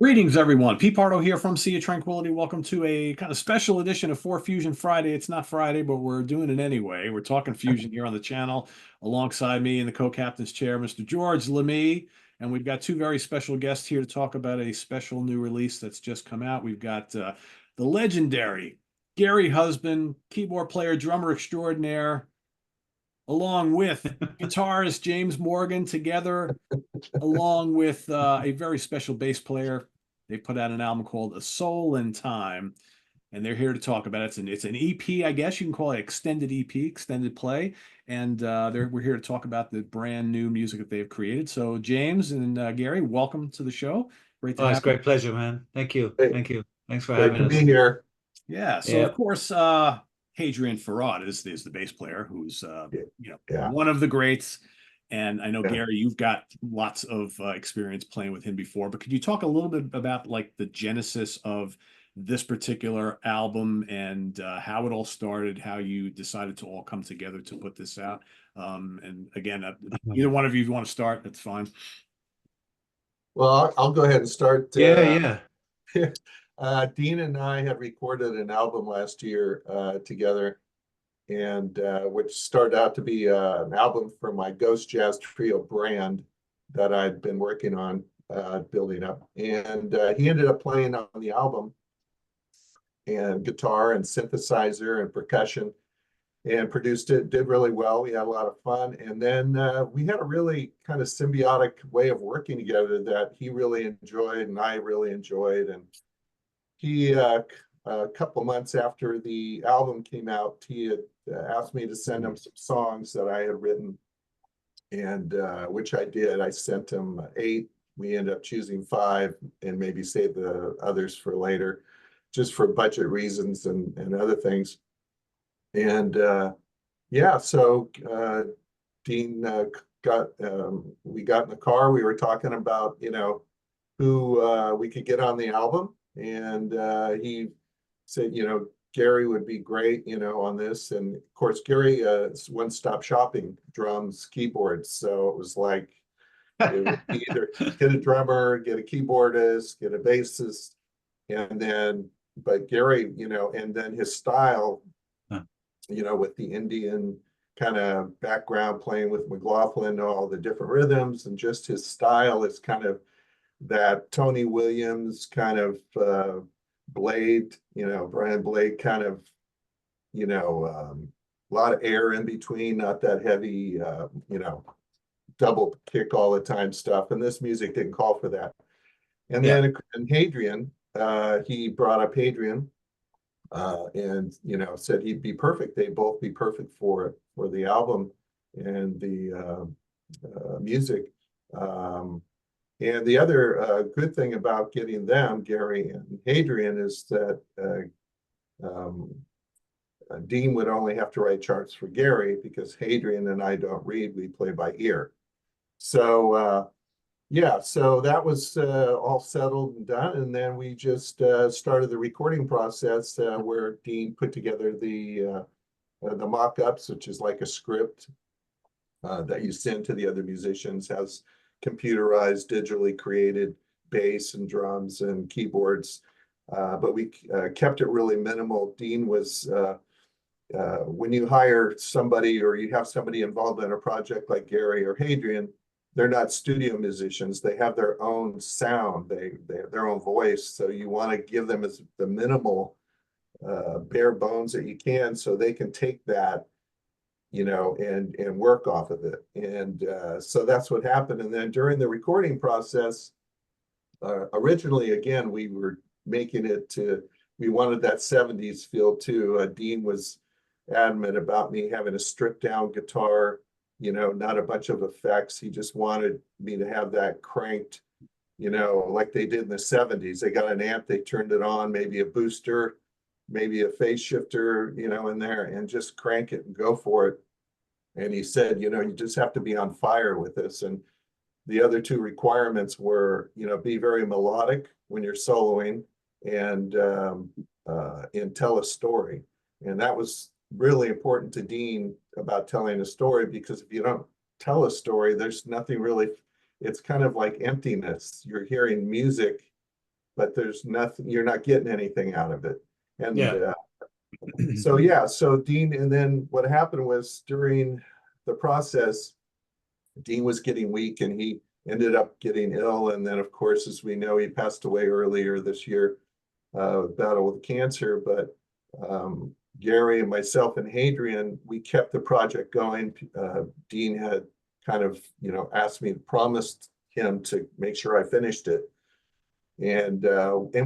Greetings, everyone. Pardo here from Sea of Tranquility. Welcome to a kind of special edition of 4Fusion Friday. It's not Friday, but we're doing it anyway. We're talking fusion here on the channel. Alongside me in the co-captain's chair, Mr. George Lamie. And we've got two very special guests here to talk about a special new release that's just come out. We've got the legendary Gary Husband, keyboard player, drummer extraordinaire, along with guitarist James Morgan, together along with a very special bass player. They put out an album called A Soul in Time, and they're here to talk about it. It's an EP, I guess you can call it extended EP, extended play, and we're here to talk about the brand new music that they've created. So James and Gary, welcome to the show. Great to Oh, it's have a you. great pleasure, man. Thank you. Hey, Thank you. Thanks for great having to be us. here. Yeah, so of Yeah. course, Hadrien Faraud is the bass player who's Yeah. one of the greats. And I know Yeah. Gary, you've got lots of experience playing with him before, but could you talk a little bit about like the genesis of this particular album and how it all started, how you decided to all come together to put this out? And again, either one of you, if you want to start, that's fine. Well, I'll go ahead and start. Yeah, yeah. Dean and I had recorded an album last year together, and which started out to be an album for my Ghost Jazz Trio brand that I'd been working on building up. And he ended up playing on the album and guitar and synthesizer and percussion and produced it, did really well. We had a lot of fun. And then we had a really kind of symbiotic way of working together that he really enjoyed and I really enjoyed. And he, a couple months after the album came out, he had asked me to send him some songs that I had written, and which I did. I sent him 8. We ended up choosing 5 and maybe save the others for later, just for budget reasons and other things. And yeah, so Dean we got in the car. We were talking about, who we could get on the album. And he said, Gary would be great, on this. And of course, Gary is one-stop shopping, drums, keyboards. So it was like, it would be either get a drummer, get a keyboardist, get a bassist, and then, but Gary, and then his style, with the Indian kind of background, playing with McLaughlin, all the different rhythms, and just his style is kind of that Tony Williams kind of Blade, Brian Blade kind of, a lot of air in between, not that heavy, double kick all the time stuff. And this music didn't call for that. And Yeah. then and Hadrien, he brought up Hadrien, and said he'd be perfect. They'd both be perfect for the album and the music. And the other good thing about getting them, Gary and Hadrien, is that Dean would only have to write charts for Gary because Hadrien and I don't read; we play by ear. So yeah, so that was all settled and done, and then we just started the recording process where Dean put together the mock-ups, which is like a script that you send to the other musicians, has computerized, digitally created bass and drums and keyboards, but we kept it really minimal. Dean was, when you hire somebody or you have somebody involved in a project like Gary or Hadrien, they're not studio musicians. They have their own sound, they have their own voice. So you want to give them as the minimal bare bones that you can, so they can take that, and work off of it. And so that's what happened. And then during the recording process, originally, again, we were making it we wanted that 70s feel too. Dean was adamant about me having a stripped down guitar, not a bunch of effects. He just wanted me to have that cranked, like they did in the 70s. They got an amp, they turned it on, maybe a booster, maybe a phase shifter, in there, and just crank it and go for it. And he said, you just have to be on fire with this. And the other 2 requirements were, be very melodic when you're soloing and tell a story. And that was really important to Dean about telling a story, because if you don't tell a story, there's nothing really, it's kind of like emptiness. You're hearing music but there's nothing, you're not getting anything out of it. And Yeah. so Dean, and then what happened was during the process, Dean was getting weak and he ended up getting ill. And then, of course, as we know, he passed away earlier this year, battle with cancer. But Gary and myself and Hadrien, we kept the project going. Dean had kind of, asked me, promised him to make sure I finished it. And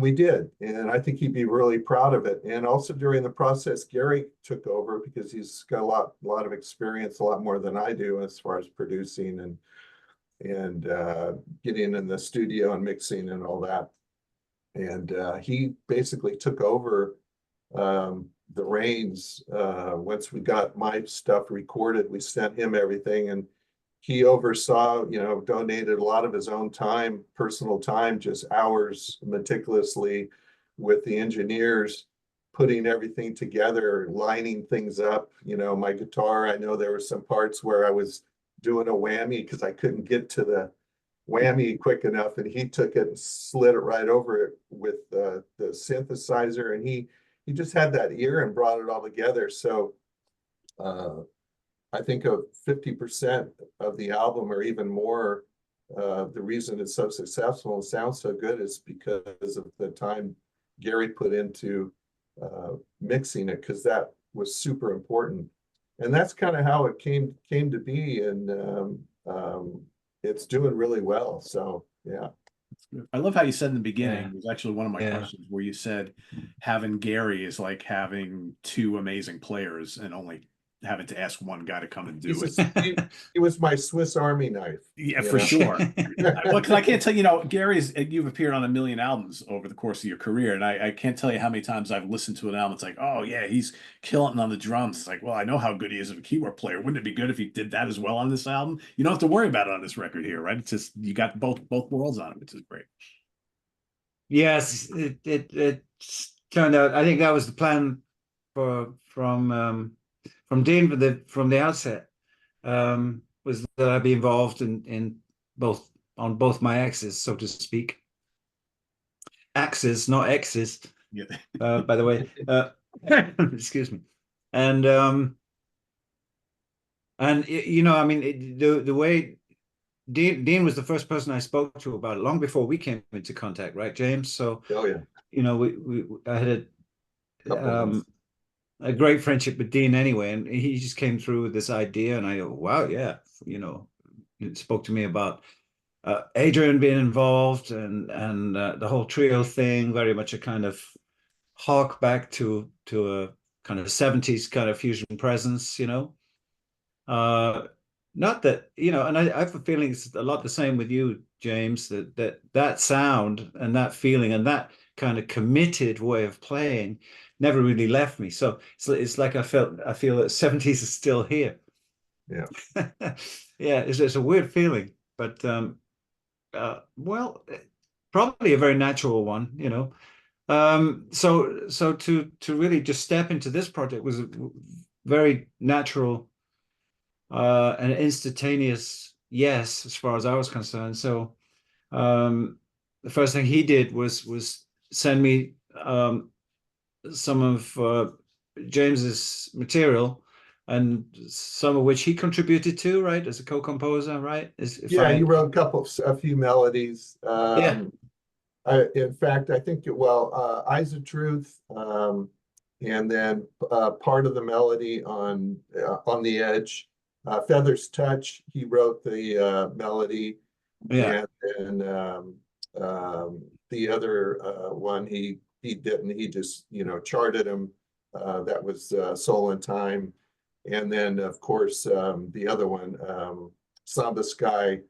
we did. And I think he'd be really proud of it. And also during the process, Gary took over because he's got a lot of experience, a lot more than I do as far as producing and getting in the studio and mixing and all that. And he basically took over the reins. Once we got my stuff recorded, we sent him everything, and he oversaw, donated a lot of his own time, personal time, just hours meticulously with the engineers, putting everything together, lining things up. My guitar, I know there were some parts where I was doing a whammy because I couldn't get to the whammy quick enough, and he took it and slid it right over it with the synthesizer, and he just had that ear and brought it all together. So I think of 50% of the album or even more, the reason it's so successful and sounds so good is because of the time Gary put into mixing it, because that was super important. And that's kind of how it came to be. And it's doing really well. So, yeah. I love how you said in the beginning, it was actually one of my Yeah. questions, where you said having Gary is like having two amazing players and only having to ask one guy to come and do it. He was my Swiss Army knife. Yeah, for sure. Well, 'cause I can't tell you, Gary's, you've appeared on a million albums over the course of your career, and I can't tell you how many times I've listened to an album. It's like, oh yeah, he's killing it on the drums. It's like, well, I know how good he is as a keyboard player. Wouldn't it be good if he did that as well on this album? You don't have to worry about it on this record here, right? It's just you got both worlds on it, which is great. Yes, it turned out. I think that was the plan from Dean from the outset. Was that I'd be involved in on both my axes, so to speak. Axes, not X's. Yeah. By the way, excuse me. And I mean, the way Dean was the first person I spoke to about it long before we came into contact, right, James? So, Oh yeah. I had a great friendship with Dean anyway, and he just came through with this idea, and I go, wow, yeah, it spoke to me about Hadrien being involved and the whole trio thing, very much a kind of hark back to a kind of 70s kind of fusion presence, not that, and I have a feeling it's a lot the same with you, James, that sound and that feeling and that kind of committed way of playing never really left me. So it's like I feel that 70s is still here. Yeah. Yeah, it's a weird feeling, but well, probably a very natural one, so to really just step into this project was a very natural and instantaneous yes, as far as I was concerned. So the first thing he did was send me some of James's material, and some of which he contributed to, right, as a co-composer, right? He wrote a few melodies. In fact, I think Eyes of Truth, and then part of the melody on the Edge, Feather's Touch. He wrote the melody, and then the other one he didn't. He just charted him. That was Soul in Time, and then of course the other one, Samba Sky.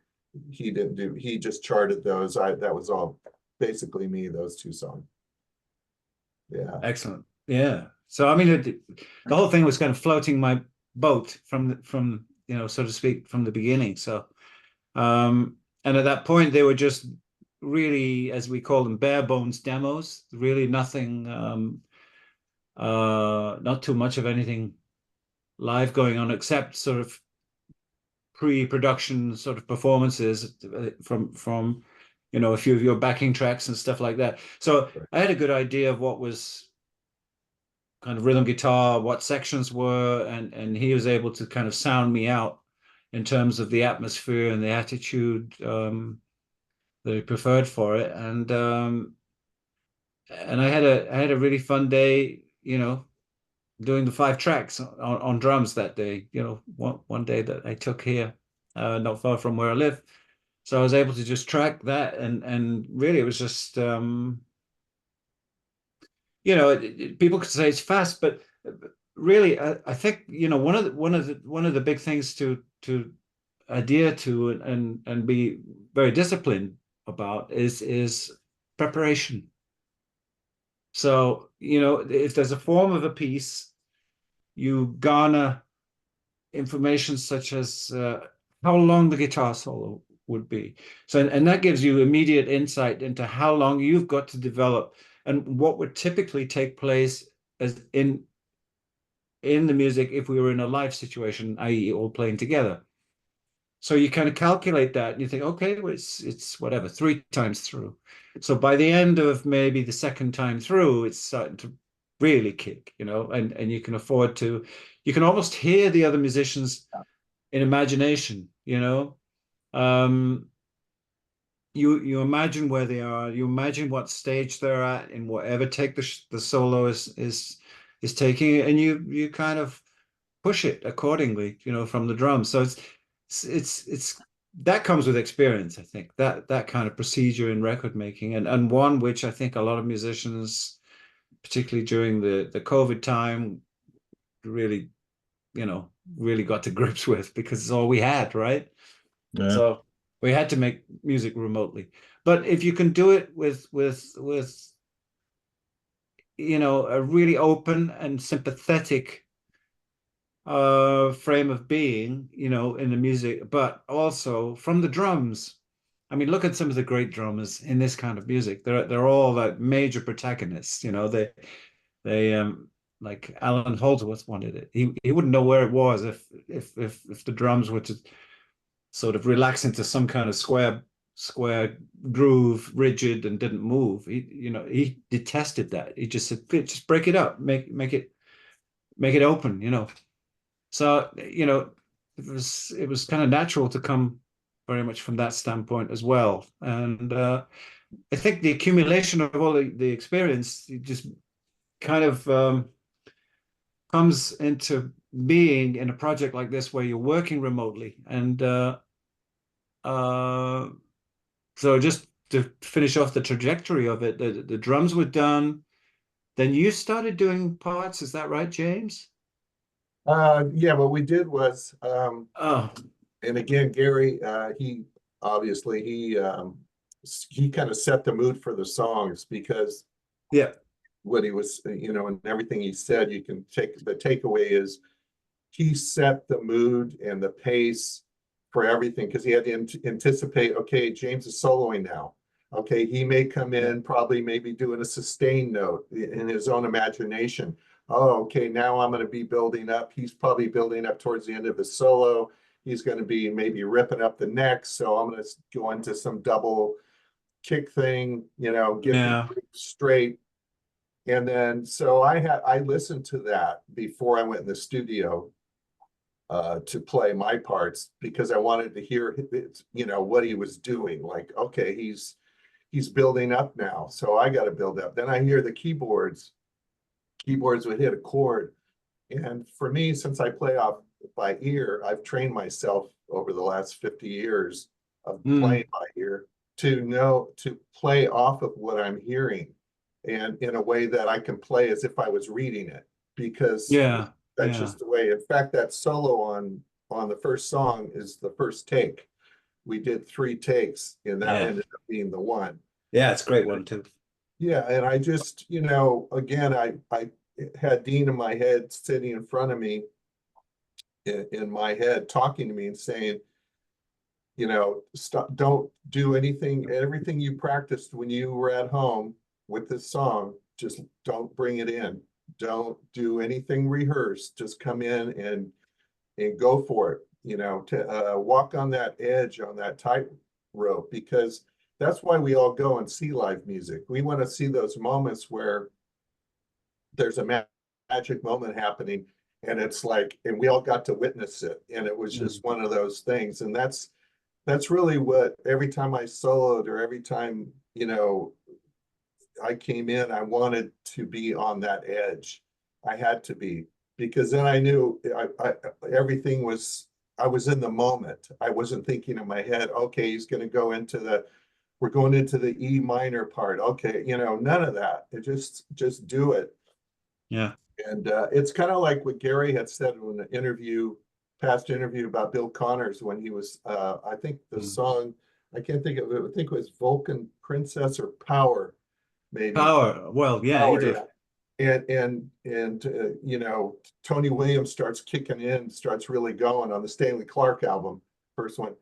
He didn't do. He just charted those. That was all basically me. Those two songs. Yeah. Excellent. Yeah. So I mean, the whole thing was kind of floating my boat from so to speak, from the beginning. So, and at that point they were just really, as we call them, bare bones demos. Really nothing. Not too much of anything live going on, except sort of pre-production sort of performances from you know, a few of your backing tracks and stuff like that. So Right. I had a good idea of what was kind of rhythm guitar, what sections were, and he was able to kind of sound me out in terms of the atmosphere and the attitude that he preferred for it. And I had a really fun day, you know, doing the 5 tracks on drums that day, you know, one day that I took here, not far from where I live. So I was able to just track that, and really it was just you know, people could say it's fast, but really, I think, you know, one of the big things to adhere to and be very disciplined about is preparation. So, you know, if there's a form of a piece, you garner information such as how long the guitar solo would be. So, and that gives you immediate insight into how long you've got to develop and what would typically take place as in the music if we were in a live situation, i.e., all playing together. So you kind of calculate that and you think, okay, well, it's whatever, 3 times through. So by the end of maybe the second time through, it's starting to really kick, you know, and you can afford to, you can almost hear the other musicians in imagination, you know. Um, you imagine where they are, you imagine what stage they're at in whatever take the solo is taking, and you kind of push it accordingly, you know, from the drums. So it's that comes with experience, I think, that kind of procedure in record making, and one which I think a lot of musicians, particularly during the COVID time, really, you know, really got to grips with because it's all we had, right? Yeah. So we had to make music remotely. But if you can do it with you know, a really open and sympathetic frame of being, you know, in the music, but also from the drums. I mean, look at some of the great drummers in this kind of music. They're all like major protagonists, you know. They like Allan Holdsworth wanted it. He wouldn't know where it was if the drums were to sort of relax into some kind of square groove, rigid and didn't move. He, you know, he detested that. He just said, just break it up, make it open, you know. So, you know, it was kind of natural to come very much from that standpoint as well. And I think the accumulation of all the experience just kind of comes into being in a project like this where you're working remotely. And uh, so just to finish off the trajectory of it, the drums were done. Then you started doing parts. Is that right, James? Yeah, what we did was, Oh, and again, Gary, he obviously he kind of set the mood for the songs because yeah. what he was, you know, and everything he said, you can take the takeaway is he set the mood and the pace for everything because he had to anticipate, okay, James is soloing now. Okay, he may come in probably maybe doing a sustained note in his own imagination. Oh, okay, now I'm going to be building up. He's probably building up towards the end of his solo. He's going to be maybe ripping up the neck. So I'm going to go into some double kick thing, you know, get the Yeah. group straight. And then so I listened to that before I went in the studio to play my parts because I wanted to hear, you know, what he was doing. Like, okay, he's building up now, so I got to build up. Then I hear the keyboards would hit a chord, and for me, since I play off by ear, I've trained myself over the last 50 years of playing by ear to know to play off of what I'm hearing, and in a way that I can play as if I was reading it because Yeah. that's Yeah. just the way. In fact, that solo on the first song is the first take. We did 3 takes, and that Yeah. ended up being the one. Yeah, it's a great one too. Yeah, and I just, you know, again, I had Dean in my head sitting in front of me in my head talking to me and saying, you know, stop, don't do anything, everything you practiced when you were at home with this song, just don't bring it in. Don't do anything rehearsed. Just come in and go for it, you know, to walk on that edge, on that tightrope, because that's why we all go and see live music. We want to see those moments where there's a magic moment happening, and it's like, and we all got to witness it, and it was just one of those things. And that's really what, every time I soloed, or every time, you know, I came in, I wanted to be on that edge. I had to be, because then I knew everything was, I was in the moment. I wasn't thinking in my head, okay, he's going to go into the, we're going into the E minor part. Okay, you know, none of that. It just do it. Yeah. And it's kind of like what Gary had said in an interview, past interview, about Bill Connors, when he was, I think the song, I can't think of it, I think it was Vulcan Princess or Power, maybe. Power. Well, yeah, Power, either. yeah. And you know, Tony Williams starts kicking in, starts really going on the Stanley Clarke album, first one.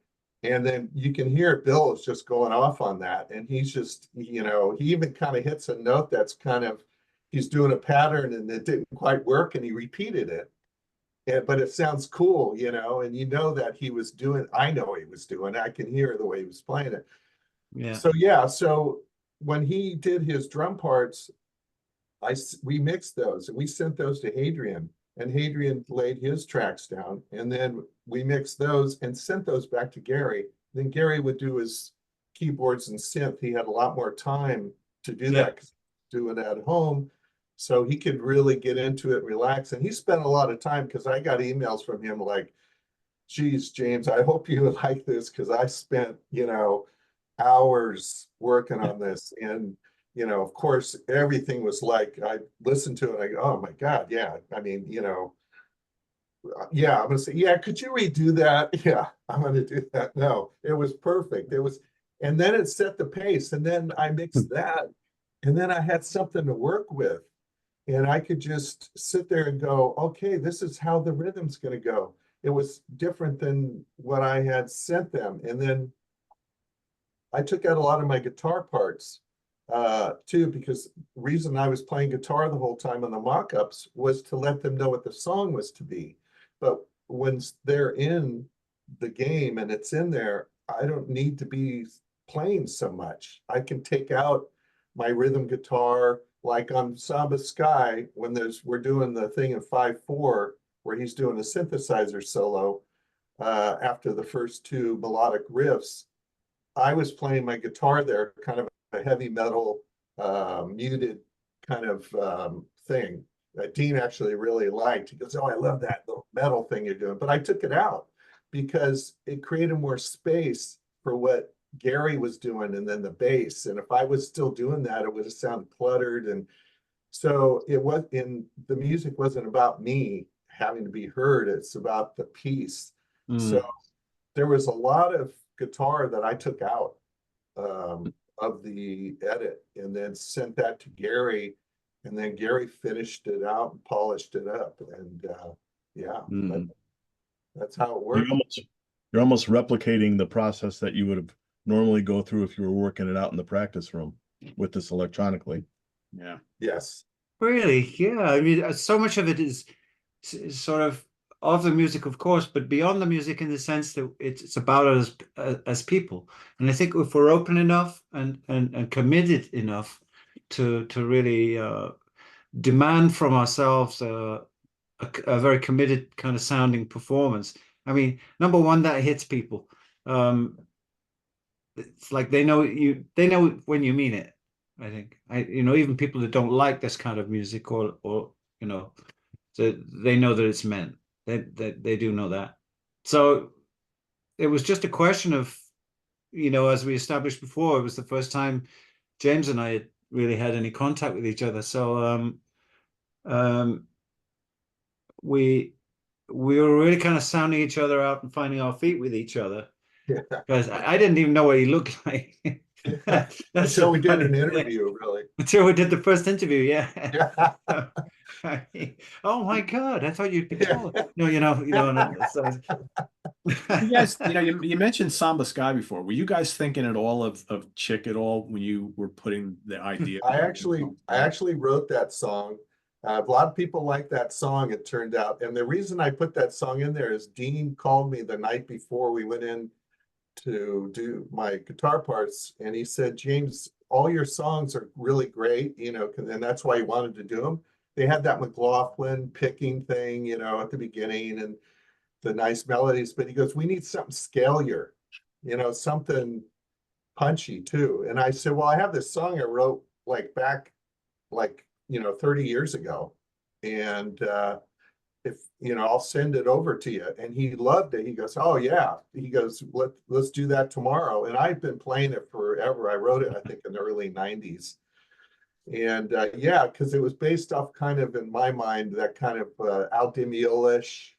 And then you can hear Bill is just going off on that. And he's just, you know, he even kind of hits a note that's kind of, he's doing a pattern and it didn't quite work, and he repeated it. But it sounds cool, you know, and you know that he was doing, I know he was doing, I can hear the way he was playing it. Yeah. So yeah, so when he did his drum parts, we mixed those and we sent those to Hadrien, and Hadrien laid his tracks down, and then we mixed those and sent those back to Gary. Then Gary would do his keyboards and synth. He had a lot more time to do that, because do it at home, so he could really get into it, relax. And he spent a lot of time, because I got emails from him like, geez, James, I hope you like this, because I spent, you know, hours working on this. And you know, of course, everything was like, I listened to it and I go, oh my God, yeah. I mean, you know, yeah, I'm gonna say, yeah, could you redo that? Yeah, I'm gonna do that. No, it was perfect. It was, and then it set the pace. And then I mixed that, and then I had something to work with. And I could just sit there and go, okay, this is how the rhythm's gonna go. It was different than what I had sent them. And then I took out a lot of my guitar parts too, because the reason I was playing guitar the whole time on the mock-ups was to let them know what the song was to be. But when they're in the game and it's in there, I don't need to be playing so much. I can take out my rhythm guitar, like on Samba Sky, when we're doing the thing in 5/4 where he's doing a synthesizer solo after the first two melodic riffs. I was playing my guitar there, kind of a heavy metal, muted kind of thing that Dean actually really liked. He goes, oh, I love that little metal thing you're doing. But I took it out because it created more space for what Gary was doing, and then the bass. And if I was still doing that, it would have sounded cluttered. And so it was, in the music wasn't about me having to be heard. It's about the piece. So there was a lot of guitar that I took out of the edit, and then sent that to Gary, and then Gary finished it out and polished it up. And yeah, that's how it worked. You're almost replicating the process that you would have normally go through if you were working it out in the practice room with this electronically. Yeah. Yes. Really? Yeah. I mean, so much of it is sort of the music, of course, but beyond the music, in the sense that it's about us as people. And I think if we're open enough and committed enough to really demand from ourselves a very committed kind of sounding performance. I mean, number one, that hits people. It's like they know when you mean it. I think even people that don't like this kind of music, or so they know that it's meant. They do know that. So it was just a question of, as we established before, it was the first time James and I had really had any contact with each other. So we were really kind of sounding each other out and finding our feet with each other. Yeah. Because I didn't even know what he looked like. Until we did an interview, really. Until we did the first interview, yeah. Yeah. Oh my God, I thought you'd be taller. No, so. You guys, you mentioned Samba Sky before. Were you guys thinking at all of Chick at all when you were putting the idea? I actually wrote that song. A lot of people like that song, it turned out. And the reason I put that song in there is Dean called me the night before we went in to do my guitar parts, and he said, James, all your songs are really great, you know, and that's why he wanted to do them. They had that McLaughlin picking thing, you know, at the beginning, and the nice melodies, but he goes, we need something scalier, you know, something punchy too. And I said, well, I have this song I wrote like back, like, you know, 30 years ago. And if, you know, I'll send it over to you. And he loved it. He goes, oh yeah. He goes, let's do that tomorrow. And I've been playing it forever. I wrote it, I think, in the early 90s. And yeah, because it was based off kind of, in my mind, that kind of Al Di Meola-ish,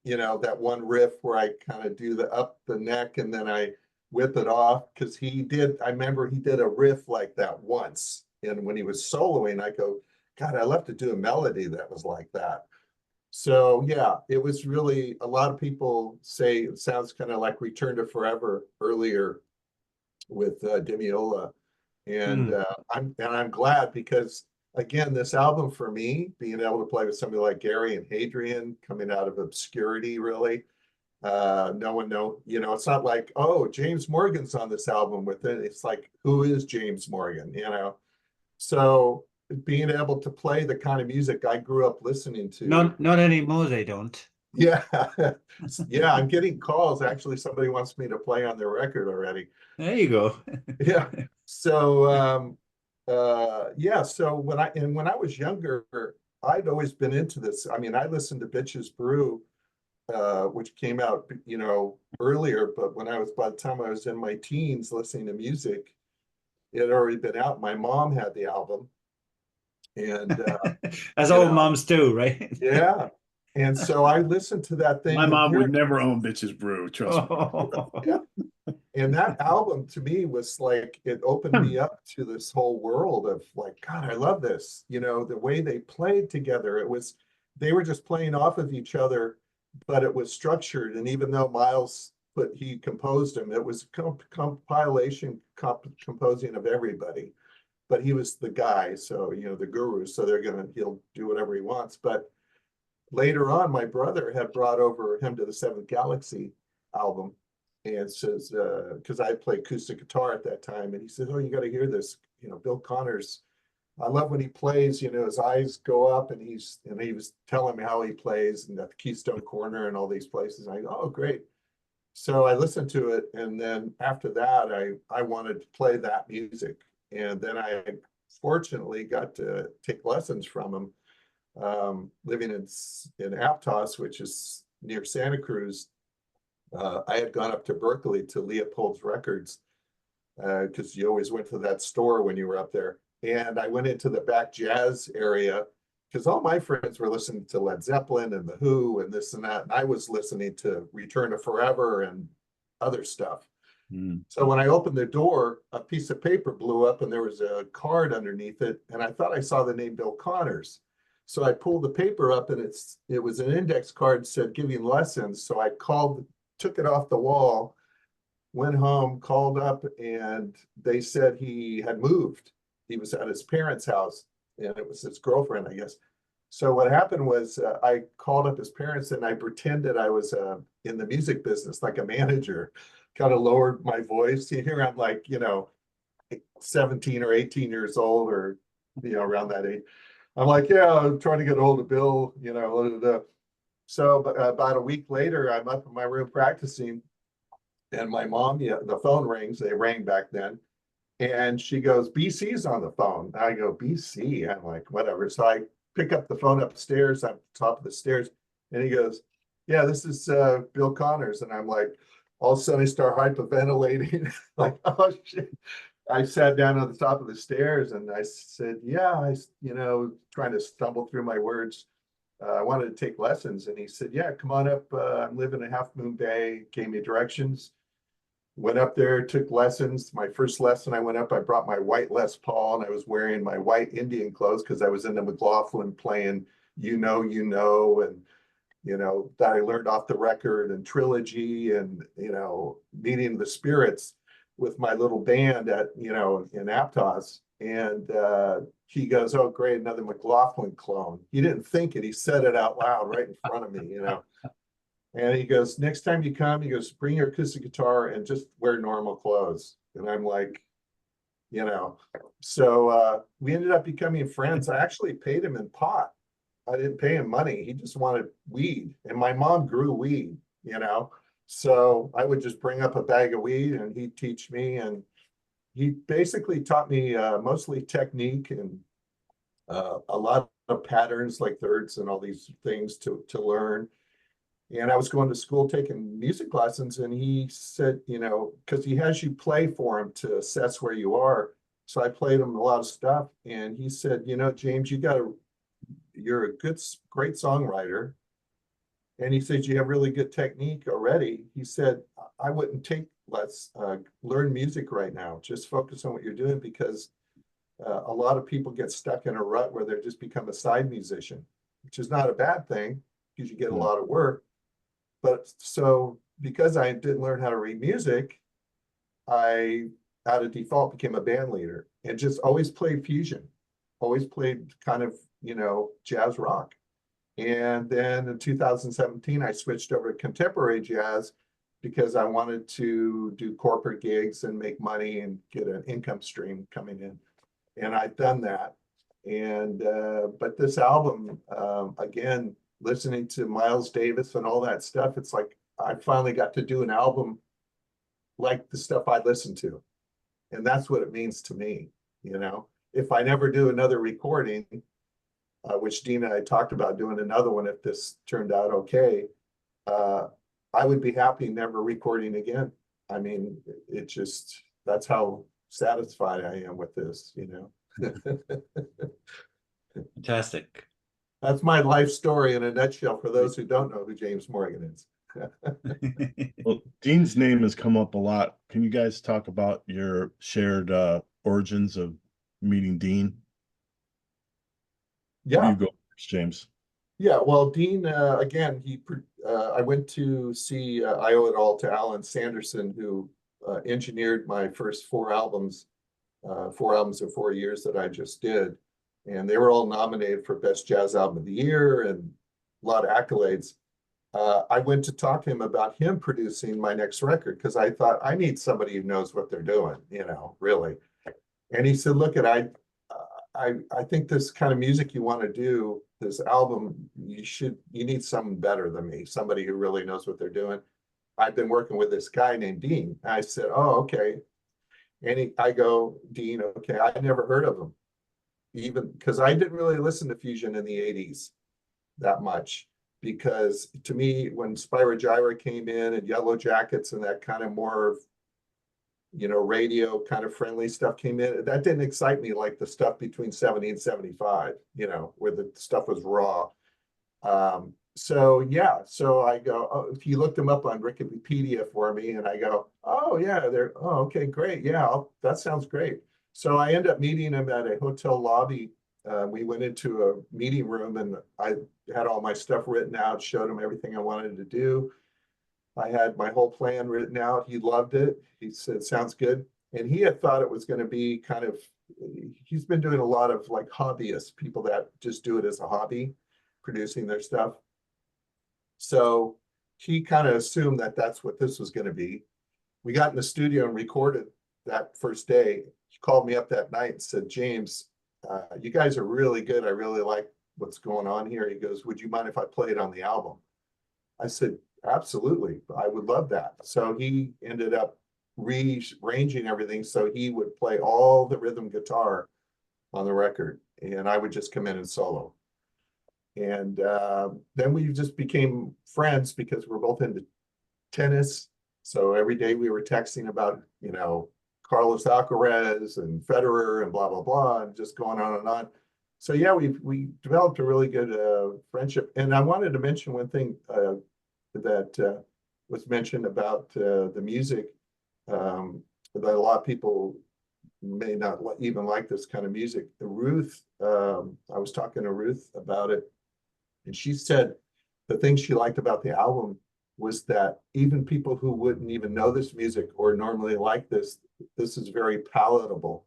you know, that one riff where I kind of do the up the neck and then I whip it off. Because I remember he did a riff like that once. And when he was soloing, I go, God, I love to do a melody that was like that. So yeah, it was really, a lot of people say it sounds kind of like Return to Forever earlier with Di Meola. And I'm glad, because again, this album for me, being able to play with somebody like Gary and Hadrien, coming out of obscurity, really, no one know, you know, it's not like, oh, James Morgan's on this album with it. It's like, who is James Morgan, you know? So being able to play the kind of music I grew up listening to. Not anymore, they don't. Yeah. Yeah, I'm getting calls. Actually, somebody wants me to play on their record already. There you go. Yeah. So yeah, so when I was younger, I'd always been into this. I mean, I listened to Bitches Brew, which came out, you know, earlier, but by the time I was in my teens listening to music, it had already been out. My mom had the album. And as all moms do, right? Yeah. And so I listened to that thing. My mom would never own Bitches Brew, trust me. Yeah. And that album to me was like, it opened me up to this whole world of like, God, I love this. You know, the way they played together, they were just playing off of each other, but it was structured. And even though he composed them, it was composing of everybody, but he was the guy. So, you know, the guru, so he'll do whatever he wants. But later on, my brother had brought over him to the Seventh Galaxy album, and says, because I played acoustic guitar at that time, and he says, oh, you got to hear this, you know, Bill Connors. I love when he plays, you know, his eyes go up, and he was telling me how he plays, and at the Keystone Corner and all these places. I go, oh, great. So I listened to it, and then after that, I wanted to play that music. And then I fortunately got to take lessons from him, living in Aptos, which is near Santa Cruz. I had gone up to Berkeley to Leopold's Records, because you always went to that store when you were up there. And I went into the back jazz area because all my friends were listening to Led Zeppelin and The Who and this and that. And I was listening to Return to Forever and other stuff. So when I opened the door, a piece of paper blew up and there was a card underneath it. And I thought I saw the name Bill Connors. So I pulled the paper up, and it was an index card, said giving lessons. So I took it off the wall, went home, called up, and they said he had moved. He was at his parents' house, and it was his girlfriend, I guess. So what happened was I called up his parents, and I pretended I was in the music business, like a manager, kind of lowered my voice. Here I'm like, you know, 17 or 18 years old, or, you know, around that age. I'm like, yeah, I'm trying to get a hold of Bill, you know, blah, blah, blah. So about a week later, I'm up in my room practicing, and my mom, the phone rings. They rang back then, and she goes, BC's on the phone. I go, BC? I'm like, whatever. So I pick up the phone upstairs. I'm at the top of the stairs, and he goes, yeah, this is Bill Connors. And I'm like, all of a sudden I start hyperventilating, like, oh shit. I sat down on the top of the stairs, and I said, yeah, you know, trying to stumble through my words. I wanted to take lessons. And he said, yeah, come on up. I'm living in Half Moon Bay. Gave me directions. Went up there, took lessons. My first lesson, I went up, I brought my white Les Paul, and I was wearing my white Indian clothes because I was in the McLaughlin playing You Know, and, you know, that I learned off the record, and Trilogy, and, you know, Meeting the Spirits with my little band at, you know, in Aptos. And he goes, oh, great, another McLaughlin clone. He didn't think it. He said it out loud right in front of me, you know. And he goes, next time you come, he goes, bring your acoustic guitar and just wear normal clothes. And I'm like, you know, so we ended up becoming friends. I actually paid him in pot. I didn't pay him money. He just wanted weed. And my mom grew weed, you know. So I would just bring up a bag of weed and he'd teach me. And he basically taught me mostly technique and a lot of patterns like thirds and all these things to learn. And I was going to school taking music lessons, and he said, you know, because he has you play for him to assess where you are. So I played him a lot of stuff, and he said, you know, James, you're a great songwriter. And he said, you have really good technique already. He said, I wouldn't learn music right now. Just focus on what you're doing, because a lot of people get stuck in a rut where they just become a side musician, which is not a bad thing because you get a lot of work. But so because I didn't learn how to read music, I out of default became a band leader and just always played fusion, always played kind of, you know, jazz rock. And then in 2017, I switched over to contemporary jazz because I wanted to do corporate gigs and make money and get an income stream coming in. And I've done that. And but this album, again, listening to Miles Davis and all that stuff, it's like I finally got to do an album like the stuff I listen to. And that's what it means to me, you know. If I never do another recording, which Dean and I talked about doing another one if this turned out okay, I would be happy never recording again. I mean, it just, that's how satisfied I am with this, you know. Fantastic. That's my life story in a nutshell for those who don't know who James Morgan is. Well, Dean's name has come up a lot. Can you guys talk about your shared origins of meeting Dean? Yeah. You go first, James. Yeah, well, Dean, again, I went to see, I owe it all to Alan Sanderson, who engineered my first 4 albums in 4 years that I just did. And they were all nominated for Best Jazz Album of the Year and a lot of accolades. I went to talk to him about him producing my next record because I thought I need somebody who knows what they're doing, you know, really. And he said, look, I think this kind of music you want to do, this album, you need someone better than me, somebody who really knows what they're doing. I've been working with this guy named Dean. I said, oh, okay. And I go, Dean, okay, I never heard of him, even because I didn't really listen to fusion in the 80s that much. Because to me, when Spyro Gyra came in and Yellow Jackets and that kind of more, you know, radio kind of friendly stuff came in, that didn't excite me like the stuff between 70 and 75, you know, where the stuff was raw. So yeah, so I go, oh, he looked them up on Wikipedia for me, and I go, oh yeah, okay, great, yeah, that sounds great. So I end up meeting him at a hotel lobby. We went into a meeting room, and I had all my stuff written out, showed him everything I wanted to do. I had my whole plan written out. He loved it. He said, sounds good. And he had thought it was going to be kind of, he's been doing a lot of like hobbyists, people that just do it as a hobby, producing their stuff. So he kind of assumed that that's what this was going to be. We got in the studio and recorded that first day. He called me up that night and said, James, you guys are really good. I really like what's going on here. He goes, would you mind if I play it on the album? I said, absolutely. I would love that. So he ended up rearranging everything so he would play all the rhythm guitar on the record, and I would just come in and solo. And then we just became friends because we're both into tennis. So every day we were texting about, you know, Carlos Alcaraz and Federer and blah, blah, blah, and just going on and on. So yeah, we developed a really good friendship. And I wanted to mention one thing that was mentioned about the music, that a lot of people may not even like this kind of music. Ruth, I was talking to Ruth about it, and she said the thing she liked about the album was that even people who wouldn't even know this music or normally like this is very palatable.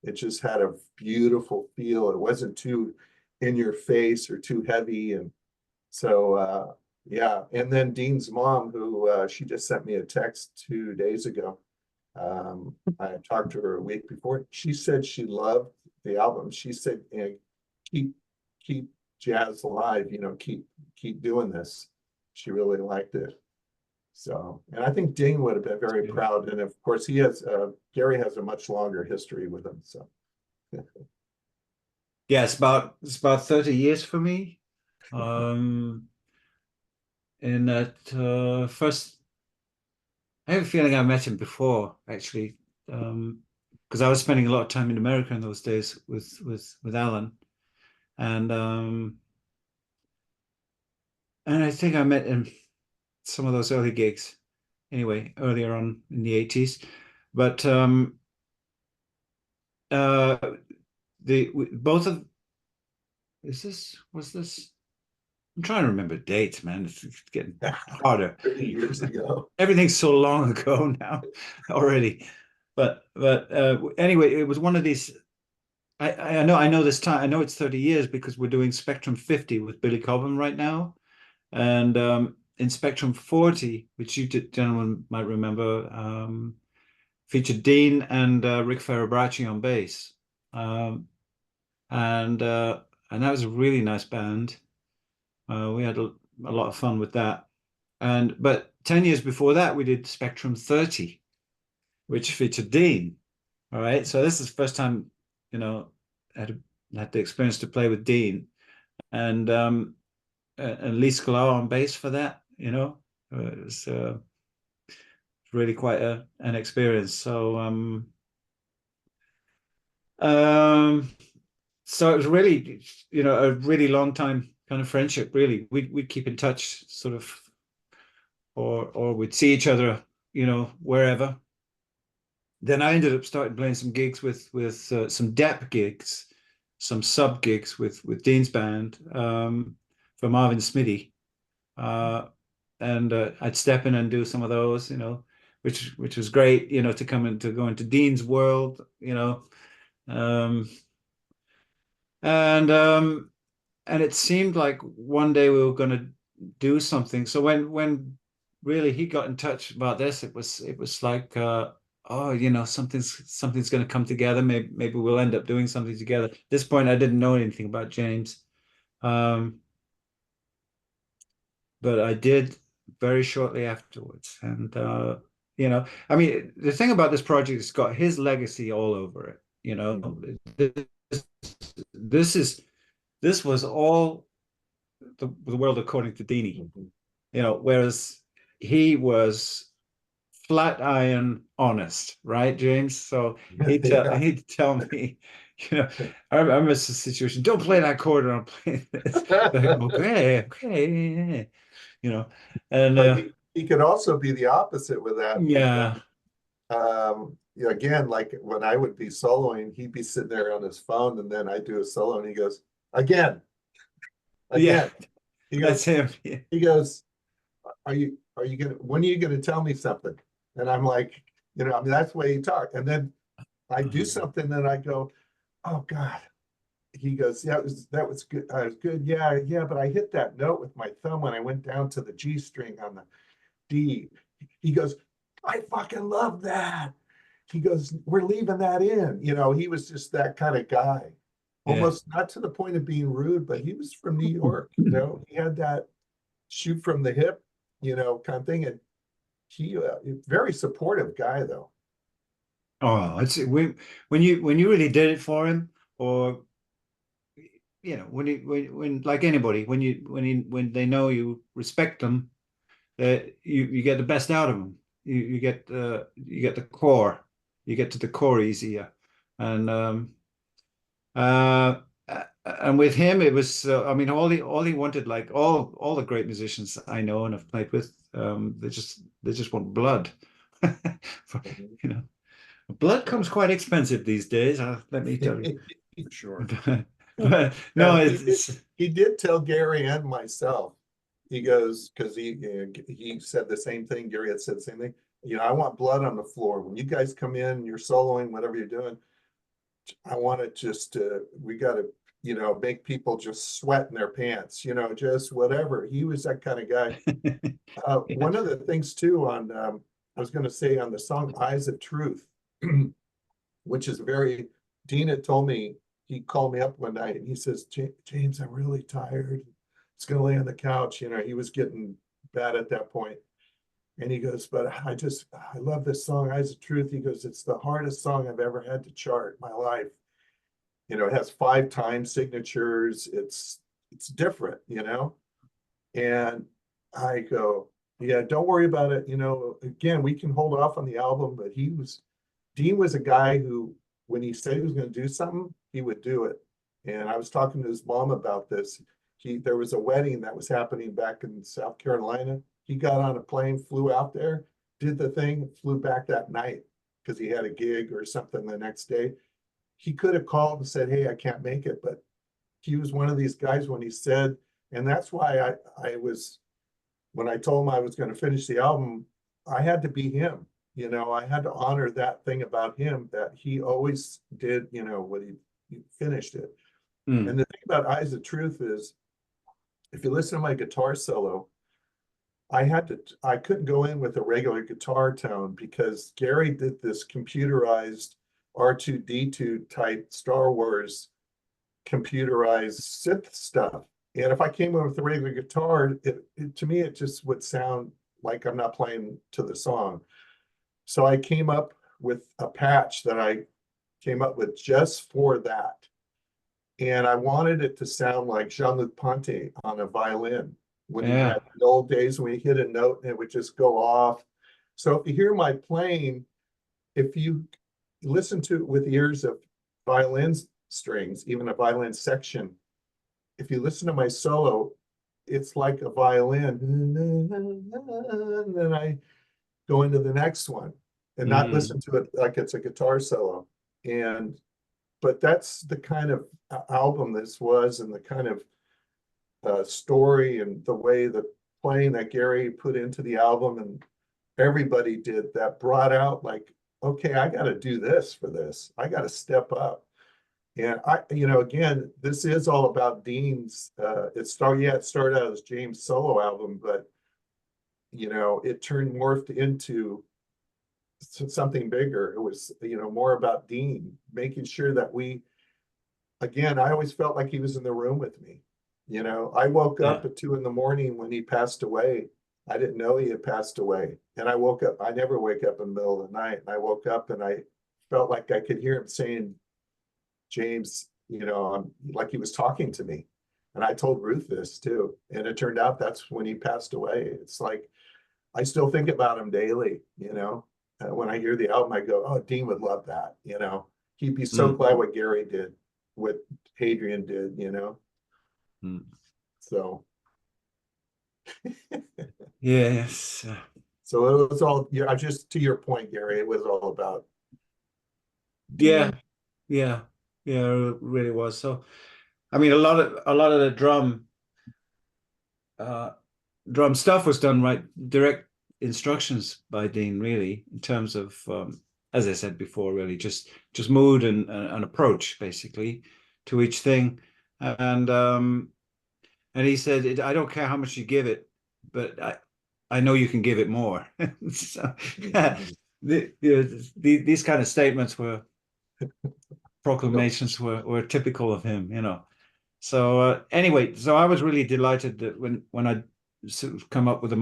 It just had a beautiful feel. It wasn't too in your face or too heavy. And so Yeah, and then Dean's mom, who she just sent me a text 2 days ago. I talked to her a week before. She said she loved the album. She said, keep keep jazz alive, keep doing this. She really liked it. So, and I think Dean would have been very proud. And of course, Gary has a much longer history with him. So, Yeah, it's about 30 years for me. In that first, I have a feeling I met him before, actually, because I was spending a lot of time in America in those days with Allan, and I think I met him some of those early gigs, anyway, earlier on in the 80s. But both of was this? I'm trying to remember dates, man. It's getting harder. 30 years ago. Everything's so long ago now already. But anyway, it was one of these. I know this time. I know it's 30 years because we're doing Spectrum 50 with Billy Cobham right now, and in Spectrum 40, which you gentlemen might remember, featured Dean and Rick Farabracci on bass, and that was a really nice band. We had a lot of fun with that. But 10 years before that, we did Spectrum 30, which featured Dean. All right. So this is the first time, I had the experience to play with Dean, and Lee Sklar on bass for that, it was really quite an experience. So so it was really, a really long time kind of friendship, really. We'd keep in touch sort of, or we'd see each other, wherever. Then I ended up starting playing some gigs with some DEP gigs, some sub gigs with Dean's band, for Marvin Smitty. And I'd step in and do some of those, which was great, to go into Dean's world, and it seemed like one day we were going to do something. So when really he got in touch about this, it was like, something's going to come together. Maybe we'll end up doing something together. At this point, I didn't know anything about James, but I did very shortly afterwards. And I mean, the thing about this project, it's got his legacy all over it. This was all the world according to Deanie, whereas he was flat iron honest, right, James? So he'd tell me, I remember this situation, don't play that chord, and I'm playing this. Like, okay, and he could also be the opposite with that. Yeah. Again, like when I would be soloing, he'd be sitting there on his phone, and then I do a solo, and he goes, again. Yeah, He that's goes, him. Yeah. He goes, when are you gonna tell me something? And I'm like, I mean, that's the way he talked. And then I do something, and I go, oh God. He goes, yeah, that was good. I was good. Yeah, but I hit that note with my thumb when I went down to the G string on the D. He goes, I fucking love that. He goes, we're leaving that in. He was just that kind of guy. Almost not to the point of being rude, but he was from New York. He had that shoot from the hip, kind of thing. And he, very supportive guy, though. Oh, it's when you really did it for him, or when like anybody, when they know you respect them, that you get the best out of them. You get the core. You get to the core easier, and with him it was. I mean, all he wanted, like all the great musicians I know and have played with, they just want blood. Blood comes quite expensive these days. Let me tell you. For sure. But no, he did tell Gary and myself. He goes, because he said the same thing. Gary had said the same thing. I want blood on the floor. When you guys come in, you're soloing, whatever you're doing, I want it just we got to you know, make people just sweat in their pants, you know, just whatever. He was that kind of guy. One of the things too on, I was going to say on the song Eyes of Truth, which is very, Dean had told me, he called me up one night and he says, James, I'm really tired. It's going to lay on the couch. You know, he was getting bad at that point. And he goes, but I love this song, Eyes of Truth. He goes, it's the hardest song I've ever had to chart in my life. You know, it has 5 time signatures. It's different, you know? And I go, yeah, don't worry about it. You know, again, we can hold off on the album, but Dean was a guy who, when he said he was going to do something, he would do it. And I was talking to his mom about this. There was a wedding that was happening back in South Carolina. He got on a plane, flew out there, did the thing, flew back that night because he had a gig or something the next day. He could have called and said, hey, I can't make it. But he was one of these guys when he said, and that's why I was, when I told him I was going to finish the album, I had to be him. You know, I had to honor that thing about him that he always did, you know, when he finished it. And the thing about Eyes of Truth is, if you listen to my guitar solo, I couldn't go in with a regular guitar tone because Gary did this computerized R2D2 type Star Wars computerized synth stuff. And if I came in with a regular guitar, to me, it just would sound like I'm not playing to the song. So I came up with a patch that I came up with just for that. And I wanted it to sound like Jean-Luc Ponty on a violin when he had the old days when he hit a note and it would just go off. So if you hear my playing, if you listen to it with ears of violin strings, even a violin section, if you listen to my solo, it's like a violin. And then I go into the next one and not listen to it like it's a guitar solo. But that's the kind of album this was, and the kind of story and the way the playing that Gary put into the album and everybody did that brought out like, okay, I got to do this for this. I got to step up. And you know, again, this is all about Dean's. It started out as James' solo album, but you know, it morphed into something bigger. It was, you know, more about Dean, making sure that again, I always felt like he was in the room with me. You know, I woke up at 2 a.m. when he passed away. I didn't know he had passed away. And I woke up, I never wake up in the middle of the night. And I woke up and I felt like I could hear him saying, James, you know, like he was talking to me. And I told Ruth this too. And it turned out that's when he passed away. It's like, I still think about him daily, you know. When I hear the album, I go, oh, Dean would love that, you know. He'd be so glad what Gary did, what Hadrien did, you know. So. Yes. So it was all, yeah, just to your point, Gary, it was all about. Yeah, it really was. So, I mean, a lot of the drum stuff was done right, direct instructions by Dean, really, in terms of, as I said before, really just mood and an approach basically to each thing. And he said, I don't care how much you give it, but I know you can give it more. So, these kind of statements proclamations were typical of him, you know. So anyway, so I was really delighted that when I sort of come up with a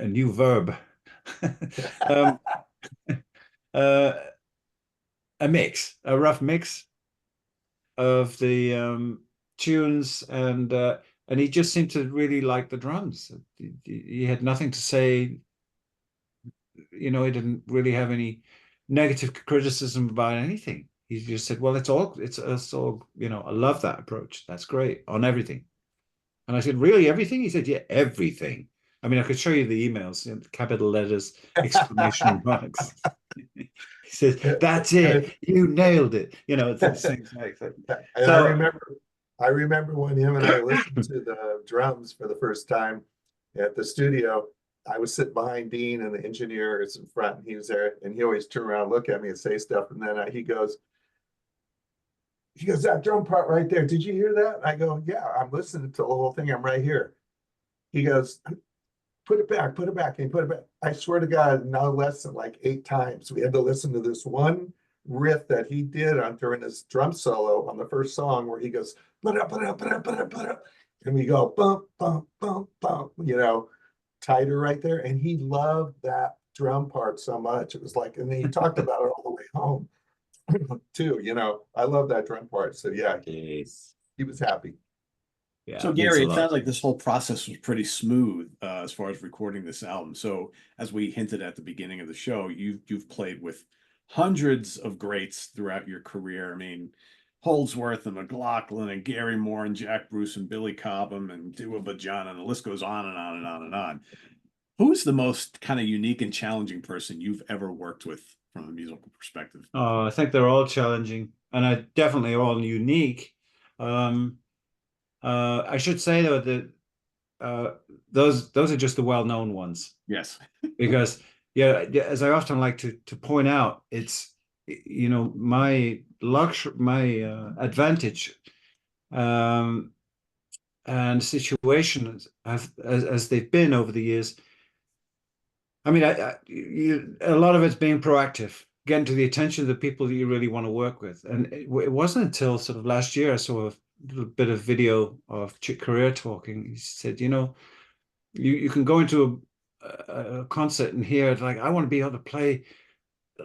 new verb, a rough mix of the tunes, and he just seemed to really like the drums. He had nothing to say, you know. He didn't really have any negative criticism about anything. He just said, well, it's all, you know, I love that approach. That's great on everything. And I said, really, everything? He said, yeah, everything. I mean, I could show you the emails, you know, capital letters, exclamation marks. He says, that's it. You nailed it. You know, things like that. And so, I remember when him and I listened to the drums for the first time at the studio. I was sitting behind Dean and the engineer is in front, and he was there, and he always turn around, look at me, and say stuff, and then he goes, he goes, that drum part right there. Did you hear that? I go, yeah, I'm listening to the whole thing. I'm right here. He goes, put it back, put it back, and he put it back. I swear to God, no less than like 8 times. We had to listen to this one riff that he did on during his drum solo on the first song where he goes, put up, put up, put up, put up, put up. And we go bump, bump, bump, bump, you know, tighter right there. And he loved that drum part so much. It was like, and then he talked about it all the way home too, you know. I love that drum part. So yeah, Jeez. he was happy. Yeah, So it means Gary, a it lot. sounds like this whole process was pretty smooth as far as recording this album. So as we hinted at the beginning of the show, you've played with hundreds of greats throughout your career. I mean, Holdsworth and McLaughlin and Gary Moore and Jack Bruce and Billy Cobham and Dua Bajan, and the list goes on and on and on and on. Who's the most kind of unique and challenging person you've ever worked with from a musical perspective? Oh, I think they're all challenging, and I definitely all unique. I should say though that those are just the well-known ones, Yes. because yeah, as I often like to point out, it's, you know, my advantage and situations as they've been over the years. I mean, a lot of it's being proactive, getting to the attention of the people that you really want to work with. And it wasn't until sort of last year I saw a little bit of video of Chick Corea talking. He said, you know, you can go into a concert and hear it, like, I want to be able to play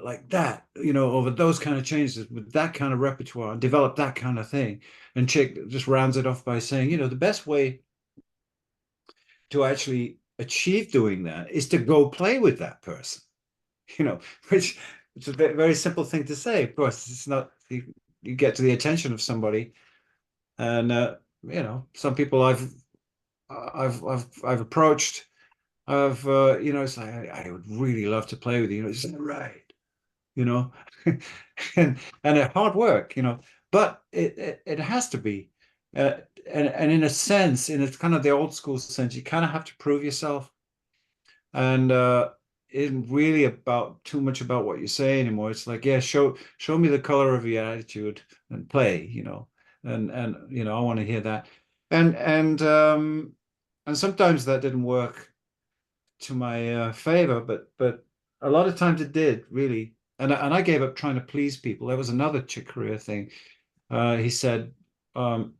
like that, you know, over those kind of changes with that kind of repertoire and develop that kind of thing. And Chick just rounds it off by saying, you know, the best way to actually achieve doing that is to go play with that person, you know, which it's a very simple thing to say. Of course, it's not, you get to the attention of somebody, and you know, some people I've approached, you know, it's like, I would really love to play with you, you know, is that right? You know, and hard work, you know, but it has to be, and in a sense, in a kind of the old school sense, you kind of have to prove yourself, and it isn't really about too much about what you say anymore. It's like, yeah, show me the color of your attitude and play, you know, and you know, I want to hear that, and sometimes that didn't work to my favor, but a lot of times it did, really. And I gave up trying to please people. That was another Chick Corea thing. He said that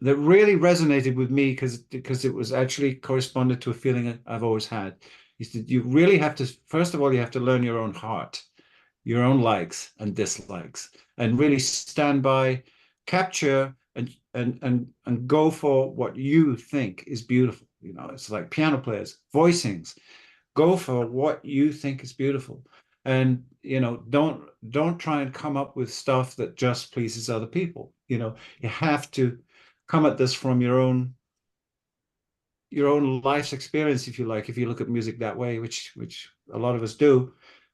really resonated with me because it was actually corresponded to a feeling I've always had. He said, you really have to, first of all, you have to learn your own heart, your own likes and dislikes, and really stand by, capture and go for what you think is beautiful. You know, it's like piano players, voicings. Go for what you think is beautiful, and you know, don't try and come up with stuff that just pleases other people. You know, you have to come at this from your own life's experience, if you like, if you look at music that way, which a lot of us do,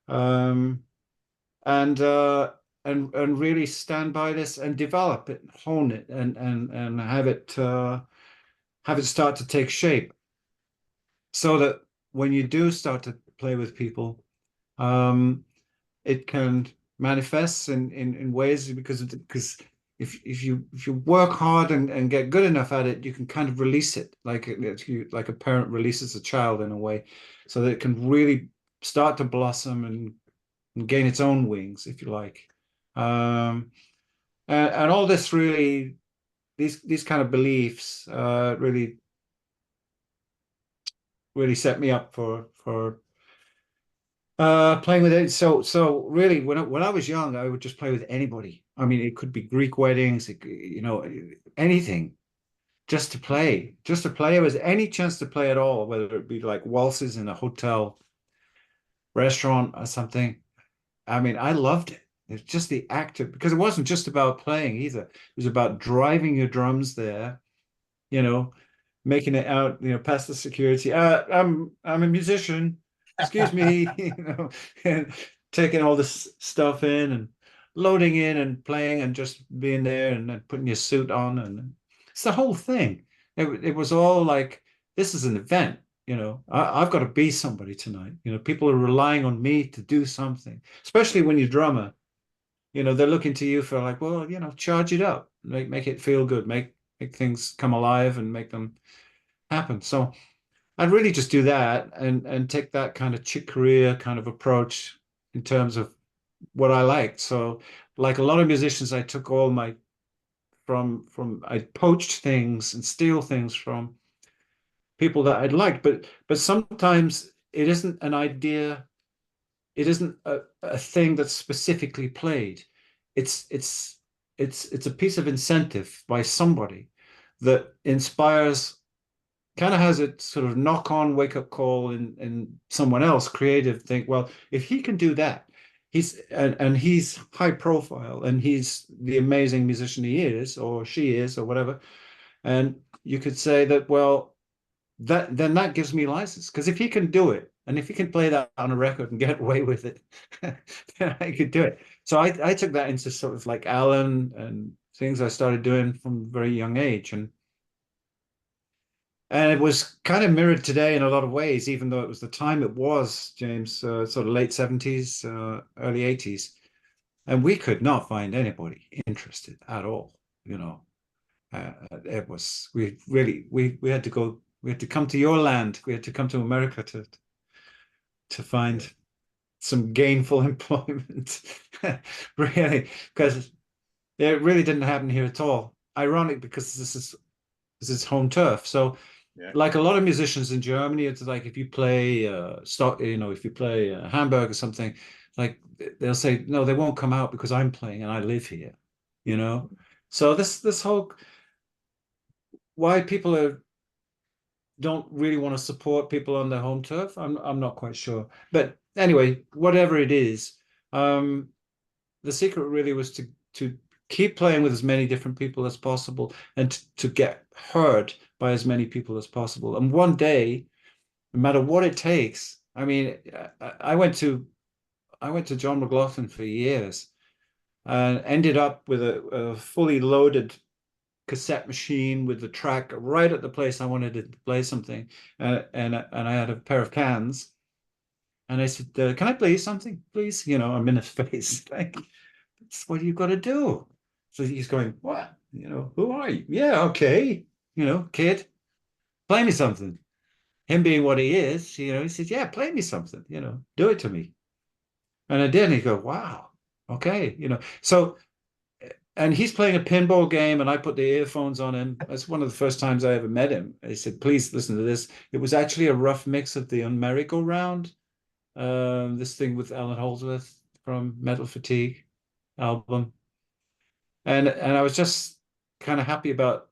um, and really stand by this and develop it, hone it, and have it start to take shape, so that when you do start to play with people, it can manifest in ways, because if you work hard and get good enough at it, you can kind of release it like a parent releases a child in a way, so that it can really start to blossom and gain its own wings, if you like. And all this really, these kind of beliefs really set me up for playing with it. So really, when I was young, I would just play with anybody. I mean, it could be Greek weddings, you know, anything, just to play. It was any chance to play at all, whether it be like waltzes in a hotel restaurant or something. I mean, I loved it. It's just the act of, because it wasn't just about playing either. It was about driving your drums there, you know, making it out, you know, past the security. I'm a musician. Excuse me, you know, and taking all this stuff in and loading in and playing and just being there and putting your suit on, and it's the whole thing. It was all like, this is an event, you know. I've got to be somebody tonight. You know, people are relying on me to do something, especially when you're drummer. they're looking to you for like, well, charge it up, make it feel good, make things come alive and make them happen. So I'd really just do that and take that kind of chick career kind of approach in terms of what I liked. So like a lot of musicians, I took all my I poached things and steal things from people that I'd liked, but sometimes it isn't an idea, it isn't a thing that's specifically played. It's a piece of incentive by somebody that inspires, kind of has a sort of knock-on wake-up call in someone else creative, think, well, if he can do that, he's high profile and he's the amazing musician he is or she is or whatever, and you could say that, well, then that gives me license, because if he can do it and if he can play that on a record and get away with it, then I could do it. So I took that into sort of like Allan and things I started doing from a very young age, and it was kind of mirrored today in a lot of ways, even though it was the time it was, James, sort of late 70s, early 80s. And we could not find anybody interested at all, It was, we had to go, we had to come to your land. We had to come to America to find some gainful employment, really, because it really didn't happen here at all. Ironic, because this is home turf. So Yeah. like a lot of musicians in Germany, it's like if you play if you play Hamburg or something, like they'll say, no, they won't come out because I'm playing and I live here, So this whole, why people don't really want to support people on their home turf, I'm not quite sure. But anyway, whatever it is, the secret really was to keep playing with as many different people as possible and to get heard by as many people as possible. And one day, no matter what it takes, I mean, I went to John McLaughlin for years and ended up with a fully loaded cassette machine with the track right at the place I wanted to play something. And I had a pair of cans. And I said, can I play you something, please? I'm in his face. Like, that's what you've got to do. So he's going, what? Who are you? Yeah, okay. Kid, play me something. Him being what he is, he says, yeah, play me something, do it to me. And I did. And he go, wow, okay. So, and he's playing a pinball game and I put the earphones on him. That's one of the first times I ever met him. I said, please listen to this. It was actually a rough mix of the On Merry-Go-Round, this thing with Allan Holdsworth from Metal Fatigue album. And I was just kind of happy about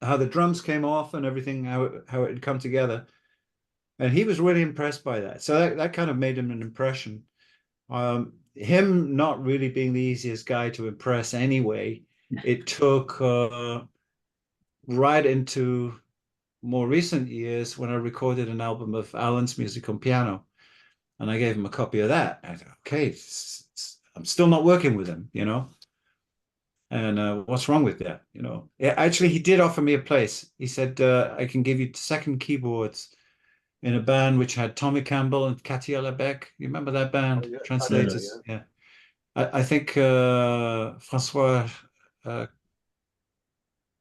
how the drums came off and everything, how it had come together. And he was really impressed by that. So that kind of made him an impression. Him not really being the easiest guy to impress anyway, it took right into more recent years when I recorded an album of Allan's music on piano. And I gave him a copy of that. I thought, okay, I'm still not working with him, And what's wrong with that? Actually, he did offer me a place. He said, I can give you second keyboards in a band which had Tommy Campbell and Katia Lebec. You remember that band? Oh, yeah. Translators. Yeah. I think Francois, I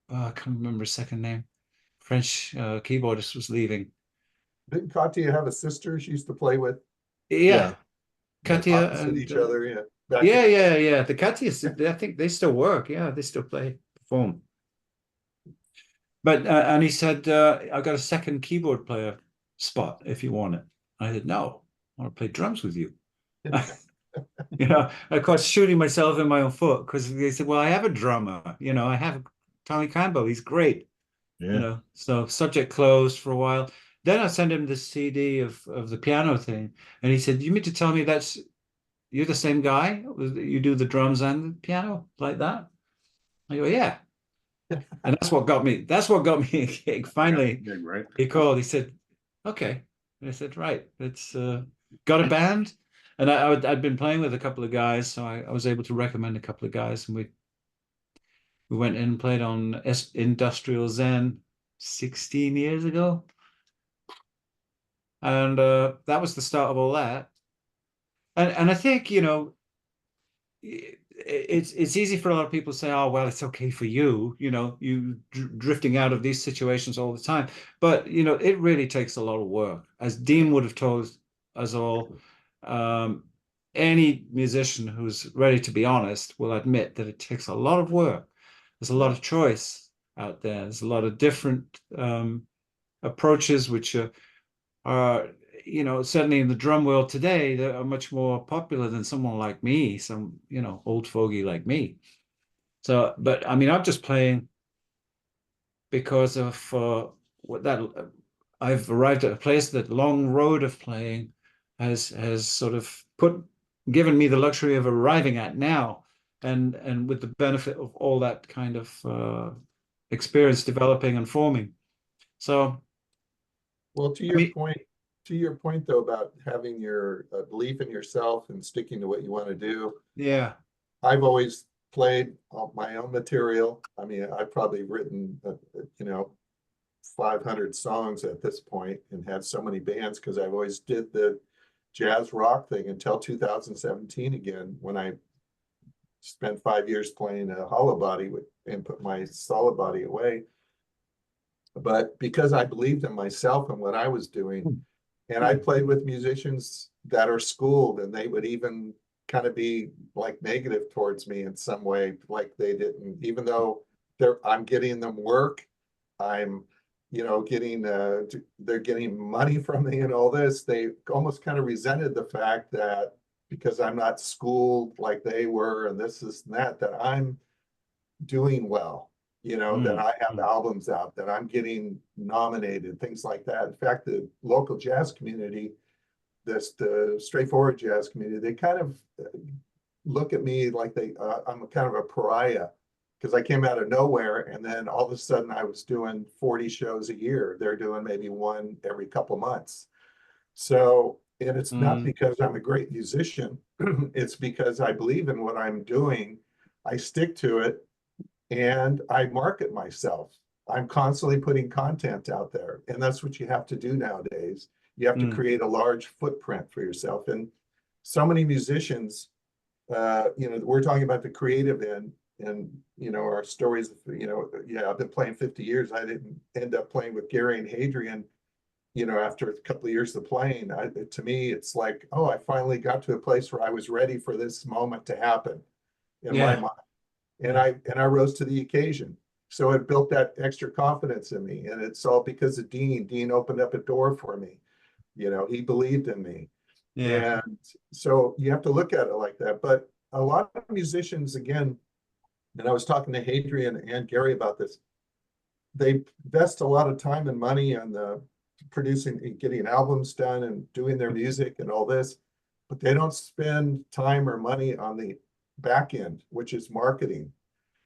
can't remember his second name, French keyboardist, was leaving. Didn't Katya have a sister she used to play with? Yeah. Katia Opposite and each other, yeah. yeah. The Katias, I think they still work. Yeah, they still perform. But and he said, I got a second keyboard player spot if you want it. I said, no, I want to play drums with you. Of course, shooting myself in my own foot, because they said, well, I have a drummer, I have Tommy Campbell, he's great. Yeah. So subject closed for a while. Then I sent him the CD of the piano thing, and he said, you mean to tell me you're the same guy? You do the drums and the piano like that? I go, yeah. And that's what got me a gig. Finally, Yeah, right. he called, he said, okay. And I said, right, it's got a band. And I'd been playing with a couple of guys, so I was able to recommend a couple of guys, and we went in and played on Industrial Zen 16 years ago. And that was the start of all that. And I think, it's easy for a lot of people to say, oh, well, it's okay for you, you drifting out of these situations all the time. But, it really takes a lot of work. As Dean would have told us all, any musician who's ready to be honest will admit that it takes a lot of work. There's a lot of choice out there. There's a lot of different approaches, which are certainly in the drum world today, they are much more popular than someone like me, some, old fogey like me. So, but I mean, I'm just playing because of what that I've arrived at a place that long road of playing has sort of given me the luxury of arriving at now, and with the benefit of all that kind of experience developing and forming. So, Well, to your point though, about having your belief in yourself and sticking to what you want to do, yeah, I've always played my own material. I mean, I've probably written, 500 songs at this point and had so many bands because I've always did the jazz rock thing until 2017 again, when I spent 5 years playing a hollow body and put my solid body away. But because I believed in myself and what I was doing, and I played with musicians that are schooled, and they would even kind of be like negative towards me in some way, like they didn't, even though I'm getting them work, I'm, getting, they're getting money from me and all this. They almost kind of resented the fact that because I'm not schooled like they were, and this is and that I'm doing well. That I have albums out, that I'm getting nominated, things like that. In fact, the local jazz community, the straightforward jazz community, they kind of look at me like I'm kind of a pariah because I came out of nowhere, and then all of a sudden I was doing 40 shows a year. They're doing maybe one every couple months. So, and it's not because I'm a great musician. It's because I believe in what I'm doing. I stick to it. And I market myself. I'm constantly putting content out there. And that's what you have to do nowadays. You have to create a large footprint for yourself. And so many musicians, we're talking about the creative end, and, our stories, I've been playing 50 years. I didn't end up playing with Gary and Hadrien, after a couple of years of playing. To me, it's like, oh, I finally got to a place where I was ready for this moment to happen in my mind. And I rose to the occasion. So it built that extra confidence in me. And it's all because of Dean. Dean opened up a door for me. He believed in me. yeah, And so you have to look at it like that. But a lot of musicians, again, and I was talking to Hadrien and Gary about this, they invest a lot of time and money on the producing and getting albums done and doing their music and all this, but they don't spend time or money on the back end, which is marketing.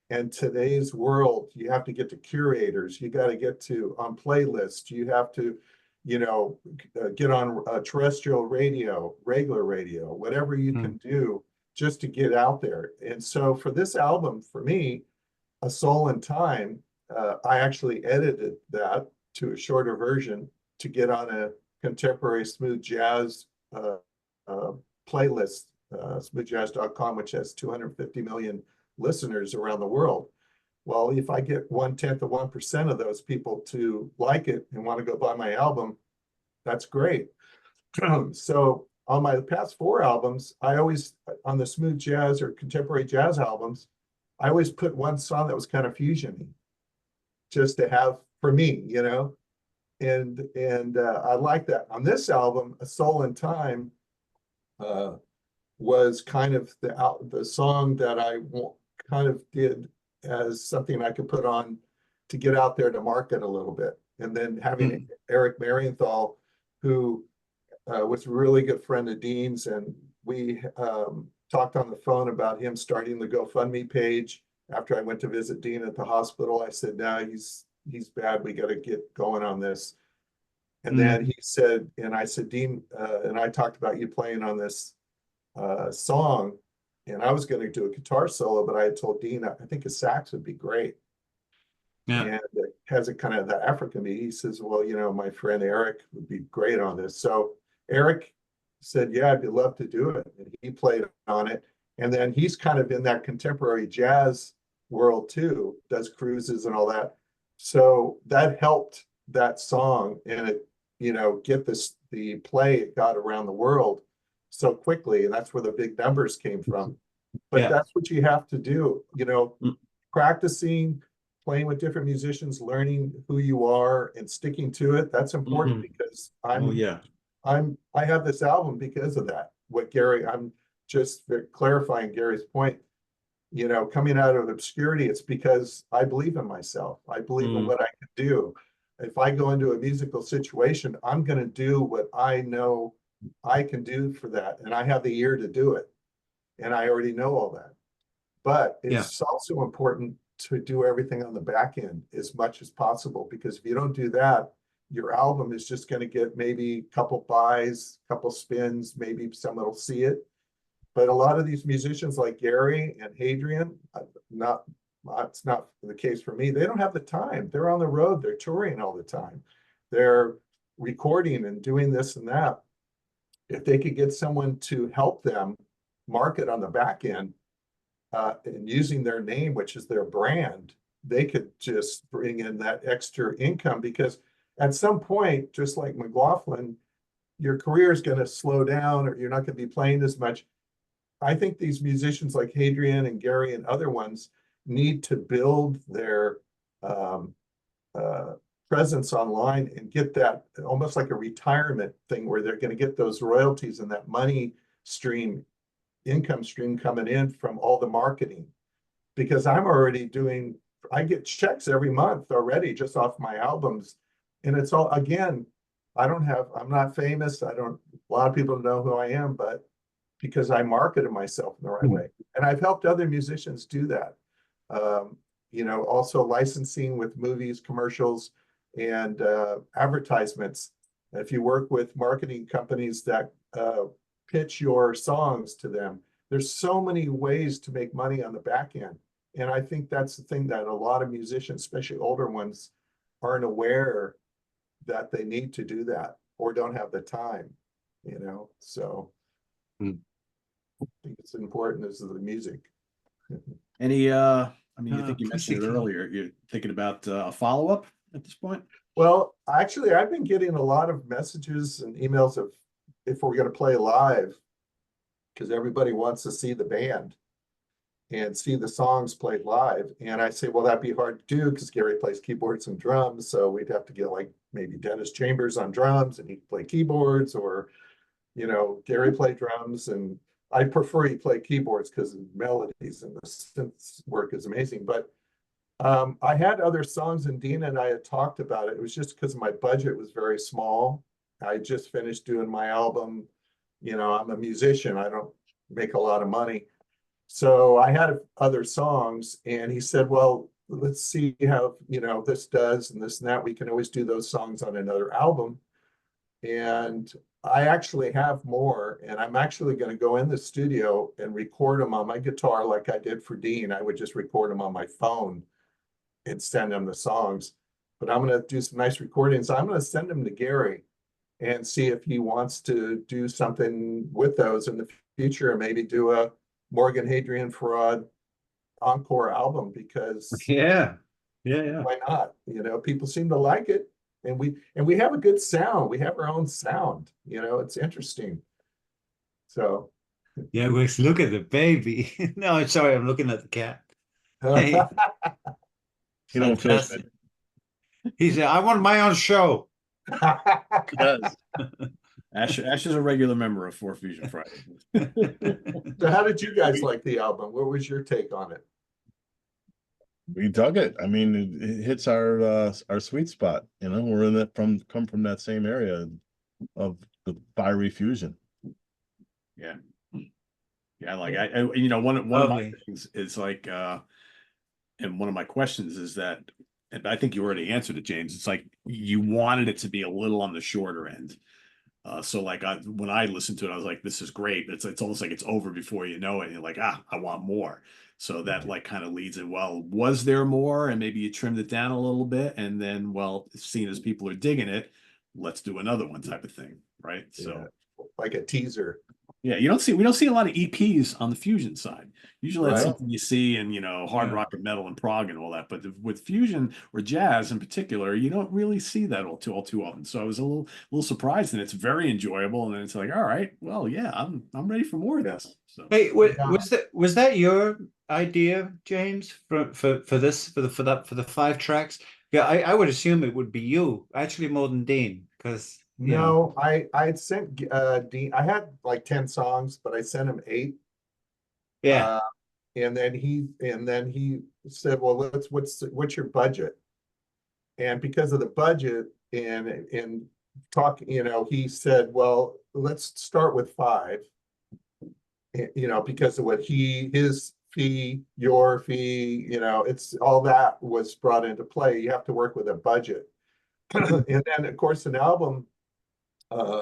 And today's world, you have to get to curators, you got to get to on playlists, you have to, get on terrestrial radio, regular radio, whatever you can do just to get out there. And so for this album, for me, A Soul in Time, I actually edited that to a shorter version to get on a contemporary smooth jazz playlist, smoothjazz.com, which has 250 million listeners around the world. Well, if I get 1/10 of 1% of those people to like it and want to go buy my album, that's great. So on my past 4 albums, I always, on the smooth jazz or contemporary jazz albums, I always put one song that was kind of fusion-y, just to have for me, and I like that. On this album, A Soul in Time, was kind of the song that I kind of did as something I could put on to get out there to market a little bit. And then having Eric Marienthal, who was a really good friend of Dean's, and we talked on the phone about him starting the GoFundMe page. After I went to visit Dean at the hospital, I said, "No, he's bad. We got to get going on this." And then he said, and I said, "Dean," and I talked about you playing on this song, and I was going to do a guitar solo, but I had told Dean I think a sax would be great. And it has a kind of the African beat. He says, "Well, my friend Eric would be great on this." So Eric said, "Yeah, I'd love to do it," and he played on it. And then he's kind of in that contemporary jazz world too, does cruises and all that. So that helped that song and it, you know, get the play it got around the world so quickly. And that's where the big numbers came from. But Yeah. that's what you have to do, you know, Mm. practicing, playing with different musicians, learning who you are and sticking to it. That's important because Oh yeah. I have this album because of that. What Gary, I'm just clarifying Gary's point. You know, coming out of obscurity, it's because I believe in myself. I believe in what I can do. If I go into a musical situation, I'm going to do what I know I can do for that. And I have the ear to do it. And I already know all that. But it's also important to do everything on the back end as much as possible, because if you don't do that, your album is just going to get maybe a couple buys, couple spins, maybe someone will see it. But a lot of these musicians like Gary and Hadrien, it's not the case for me. They don't have the time. They're on the road. They're touring all the time. They're recording and doing this and that. If they could get someone to help them market on the back end and using their name, which is their brand, they could just bring in that extra income, because at some point, just like McLaughlin, your career is going to slow down or you're not going to be playing as much. I think these musicians like Hadrien and Gary and other ones need to build their presence online and get that almost like a retirement thing where they're going to get those royalties and that money stream, income stream coming in from all the marketing. Because I'm already doing, I get checks every month already just off my albums. And it's all, again, I'm not famous. A lot of people know who I am, but because I marketed myself in the right way. And I've helped other musicians do that. You know, also licensing with movies, commercials, and advertisements. If you work with marketing companies that pitch your songs to them, there's so many ways to make money on the back end. And I think that's the thing that a lot of musicians, especially older ones, aren't aware that they need to do that or don't have the time, you know, so. I think it's important as the music. Any, I mean, you think you mentioned it earlier, you're thinking about a follow-up at this point? Well, actually, I've been getting a lot of messages and emails of if we're going to play live, because everybody wants to see the band and see the songs played live. And I say, well, that'd be hard to do because Gary plays keyboards and drums. So we'd have to get like maybe Dennis Chambers on drums and he'd play keyboards, or, you know, Gary play drums. And I prefer he play keyboards because the melodies and the synth work is amazing. But I had other songs, and Dina and I had talked about it. It was just because my budget was very small. I just finished doing my album. You know, I'm a musician. I don't make a lot of money. So I had other songs, and he said, well, let's see how, you know, this does and this and that. We can always do those songs on another album. And I actually have more, and I'm actually going to go in the studio and record them on my guitar like I did for Dean. I would just record them on my phone and send him the songs. But I'm going to do some nice recordings. I'm going to send them to Gary and see if he wants to do something with those in the future, and maybe do a Morgan Hadrien Faraud encore album, because yeah, why not? You know, people seem to like it, and we have a good sound. We have our own sound. You know, it's interesting. So yeah. Let's look at the baby. No, sorry, I'm looking at the cat. Hey, You don't feel fantastic. He said, "I want my own show." He does. Ash is a regular member of 4Fusion Friday. So how did you guys like the album? What was your take on it? We dug it. I mean, it hits our sweet spot. You know, we're in that come from that same area of the fiery fusion. Yeah. Yeah, like I you know, one of my things is like and one of my questions is that, and I think you already answered it, James. It's like you wanted it to be a little on the shorter end. So like when I listened to it, I was like, this is great. It's almost like it's over before you know it. And you're like, I want more. So that like kind of leads it. Well, was there more? And maybe you trimmed it down a little bit. And then, well, seeing as people are digging it, let's do another one type of thing. Right. So like a teaser. Yeah, we don't see a lot of EPs on the fusion side. Usually that's Right. something you see in, hard Yeah. rock and metal and prog and all that. But with fusion or jazz in particular, you don't really see that all too often. So I was a little surprised, and it's very enjoyable. And then it's like, all right, well, yeah, I'm ready for more of this. So Hey, Yeah. was that your idea, James, for this for the 5 tracks? Yeah, I would assume it would be you, actually, more than Dean, because No, I'd sent Dean. I had like 10 songs, but I sent him 8. yeah. Uh, and then he said, "Well, what's your budget?" And because of the budget and talk, he said, "Well, let's start with 5." Because of what his fee, your fee, it's all that was brought into play. You have to work with a budget. And then, of course, an album,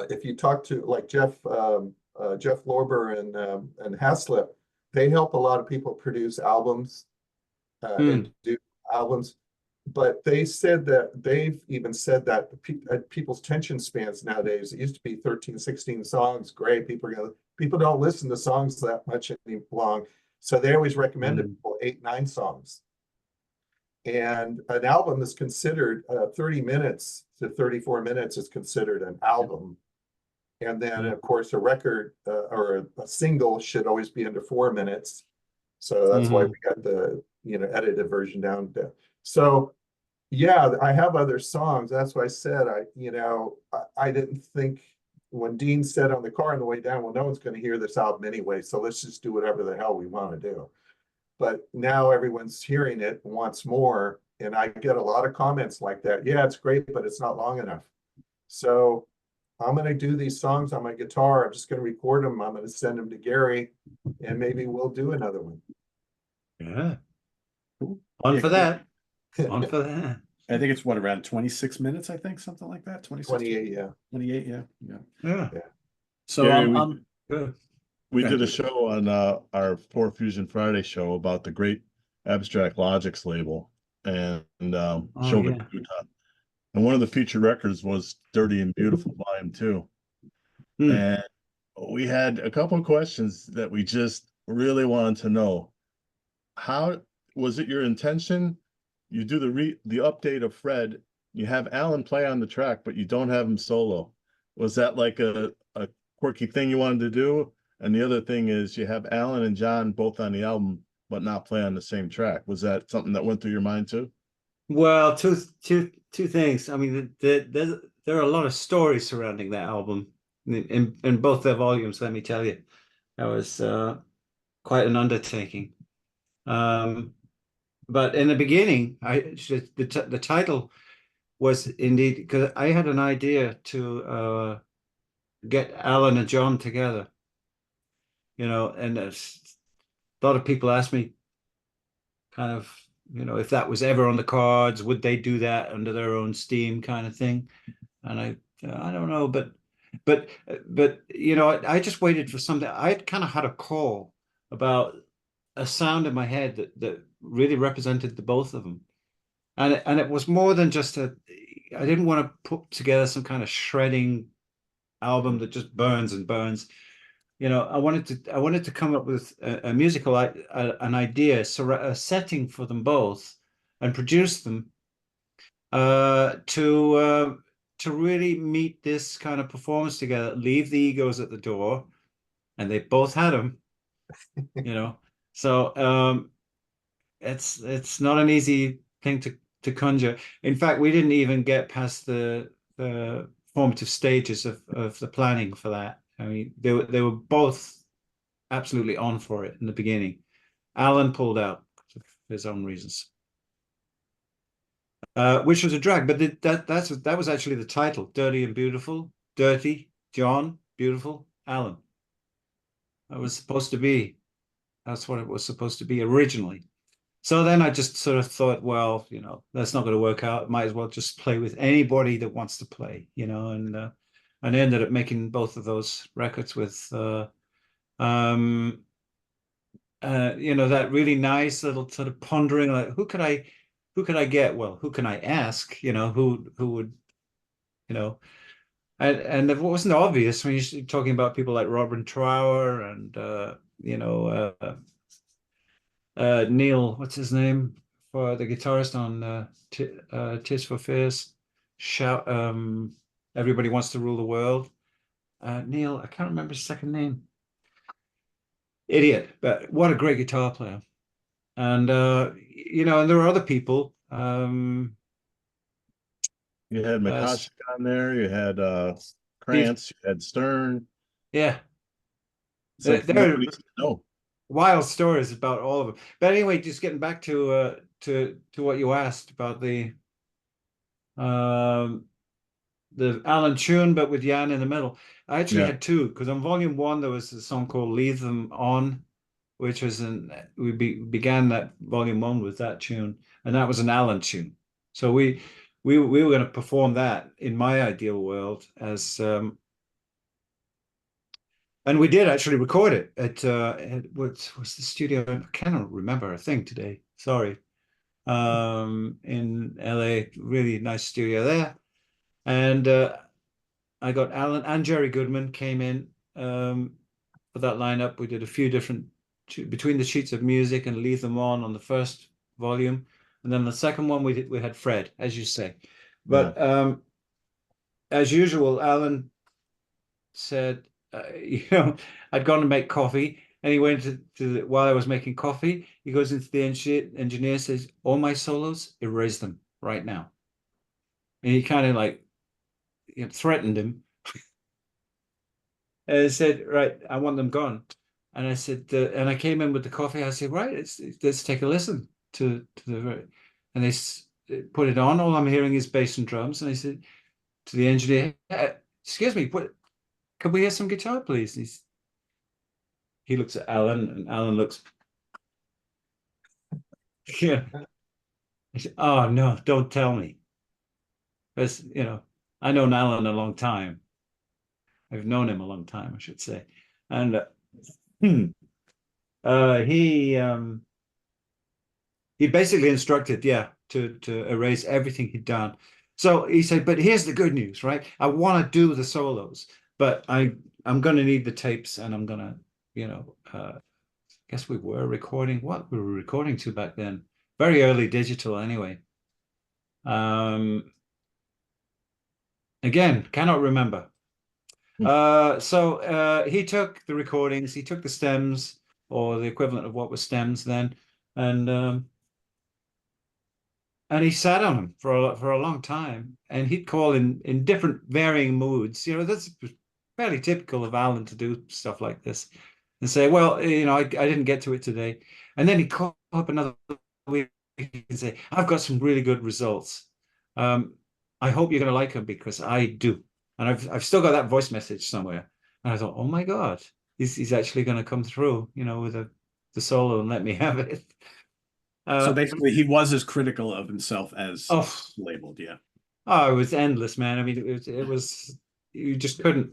if you talk to like Jeff Lorber and Haslip, they help a lot of people produce albums and do albums. But they've even said that people's attention spans nowadays, it used to be 13, 16 songs, great. People don't listen to songs that much any long. So they always recommended people 8, 9 songs. And an album is considered 30 minutes to 34 minutes is considered an album. And then, of course, a record or a single should always be under 4 minutes. So that's why we got the edited version down to. So yeah, I have other songs. That's why I said I didn't think when Dean said on the car on the way down, well, no one's going to hear this album anyway, so let's just do whatever the hell we want to do. But now everyone's hearing it and wants more, and I get a lot of comments like that. Yeah, it's great, but it's not long enough. So I'm going to do these songs on my guitar. I'm just going to record them. I'm going to send them to Gary, and maybe we'll do another one. Yeah. cool. On Yeah, for cool. that. On for that. I think it's around 26 minutes, I think, something like that. 26, 28, yeah. 28, yeah. Yeah. So Gary, Good. we Go did a ahead. show on our 4Fusion Friday show about the great Abstract Logics label and showed yeah. at Utah. And one of the featured records was Dirty and Beautiful Volume 2. And we had a couple of questions that we just really wanted to know. How was it your intention? You do the update of Fred, you have Allan play on the track, but you don't have him solo. Was that like a quirky thing you wanted to do? And the other thing is you have Allan and John both on the album, but not play on the same track. Was that something that went through your mind too? Well, two things. I mean, there are a lot of stories surrounding that album in both their volumes. Let me tell you, that was quite an undertaking. But in the beginning, the title was indeed because I had an idea to get Allan and John together. And a lot of people asked me, kind of, if that was ever on the cards, would they do that under their own steam, kind of thing? And I don't know, but I just waited for something. I kind of had a call about a sound in my head that really represented the both of them, and it was more than just I didn't want to put together some kind of shredding album that just burns and burns. I wanted to come up with a musical an idea, so a setting for them both, and produce them to really meet this kind of performance together. Leave the egos at the door, and they both had them. So it's not an easy thing to conjure. In fact, we didn't even get past the formative stages of the planning for that. I mean, they were both absolutely on for it in the beginning. Allan pulled out for his own reasons, which was a drag. But that was actually the title: Dirty and Beautiful. Dirty, John. Beautiful, Allan. That was supposed to be. That's what it was supposed to be originally. So then I just sort of thought, well, that's not going to work out. Might as well just play with anybody that wants to play, and I ended up making both of those records with, that really nice little sort of pondering, like who could I get? Well, who can I ask? Who would, and it wasn't obvious when you're talking about people like Robin Trower and you know Neil, what's his name, for the guitarist on Tears for Fears, shout Everybody Wants to Rule the World. Neil, I can't remember his second name. Idiot, but what a great guitar player. And you know, and there are other people. You had McCosh on there, you had Krantz, you had Stern. Yeah. It's like There nobody know. wild stories about all of them. But anyway, just getting back to what you asked about the Allen tune, but with Jan in the middle. I actually had two, because on volume 1 there was a song called "Leave Them On," which was began that volume 1 with that tune, and that was an Allen tune. So we were going to perform that in my ideal world as and we did actually record it at what's the studio? I cannot remember a thing today. Sorry. In LA, really nice studio there. And I got Alan and Jerry Goodman came in for that lineup. We did a few different Between the Sheets of Music and Leave Them On the first volume. And then the second one we had Fred, as you say. But as usual, Alan said, you know, I'd gone to make coffee, and he went while I was making coffee, he goes into the engineer, says, "All my solos, erase them right now." And he kind of like, you know, threatened him. And I said, "Right, I want them gone." And I said, and I came in with the coffee. I said, "Right, let's take a listen to the," and they put it on. All I'm hearing is bass and drums. And I said to the engineer, "Excuse me, could we hear some guitar, please?" And he looks at Alan, and Alan looks, yeah. I said, "Oh no, don't tell me." Because, you know, I know Alan a long time. I've known him a long time, I should say. And he basically instructed, to erase everything he'd done. So he said, "But here's the good news, right? I want to do the solos, but I'm going to need the tapes, and I'm going to, you know, I guess we were recording what we were recording to back then. Very early digital anyway. Again, cannot remember. So he took the recordings, he took the stems, or the equivalent of what was stems then, and he sat on them for a long time, and he'd call in different varying moods. You know, that's fairly typical of Alan to do stuff like this, and say, "Well, you know, I didn't get to it today," and then he'd call up another week and say, "I've got some really good results. I hope you're going to like them, because I do." And I've still got that voice message somewhere. And I thought, oh my God, he's actually going to come through, you know, with the solo and let me have it. So basically, he was as critical of himself as labeled. Yeah. Oh, it was endless, man. I mean, it was you just couldn't.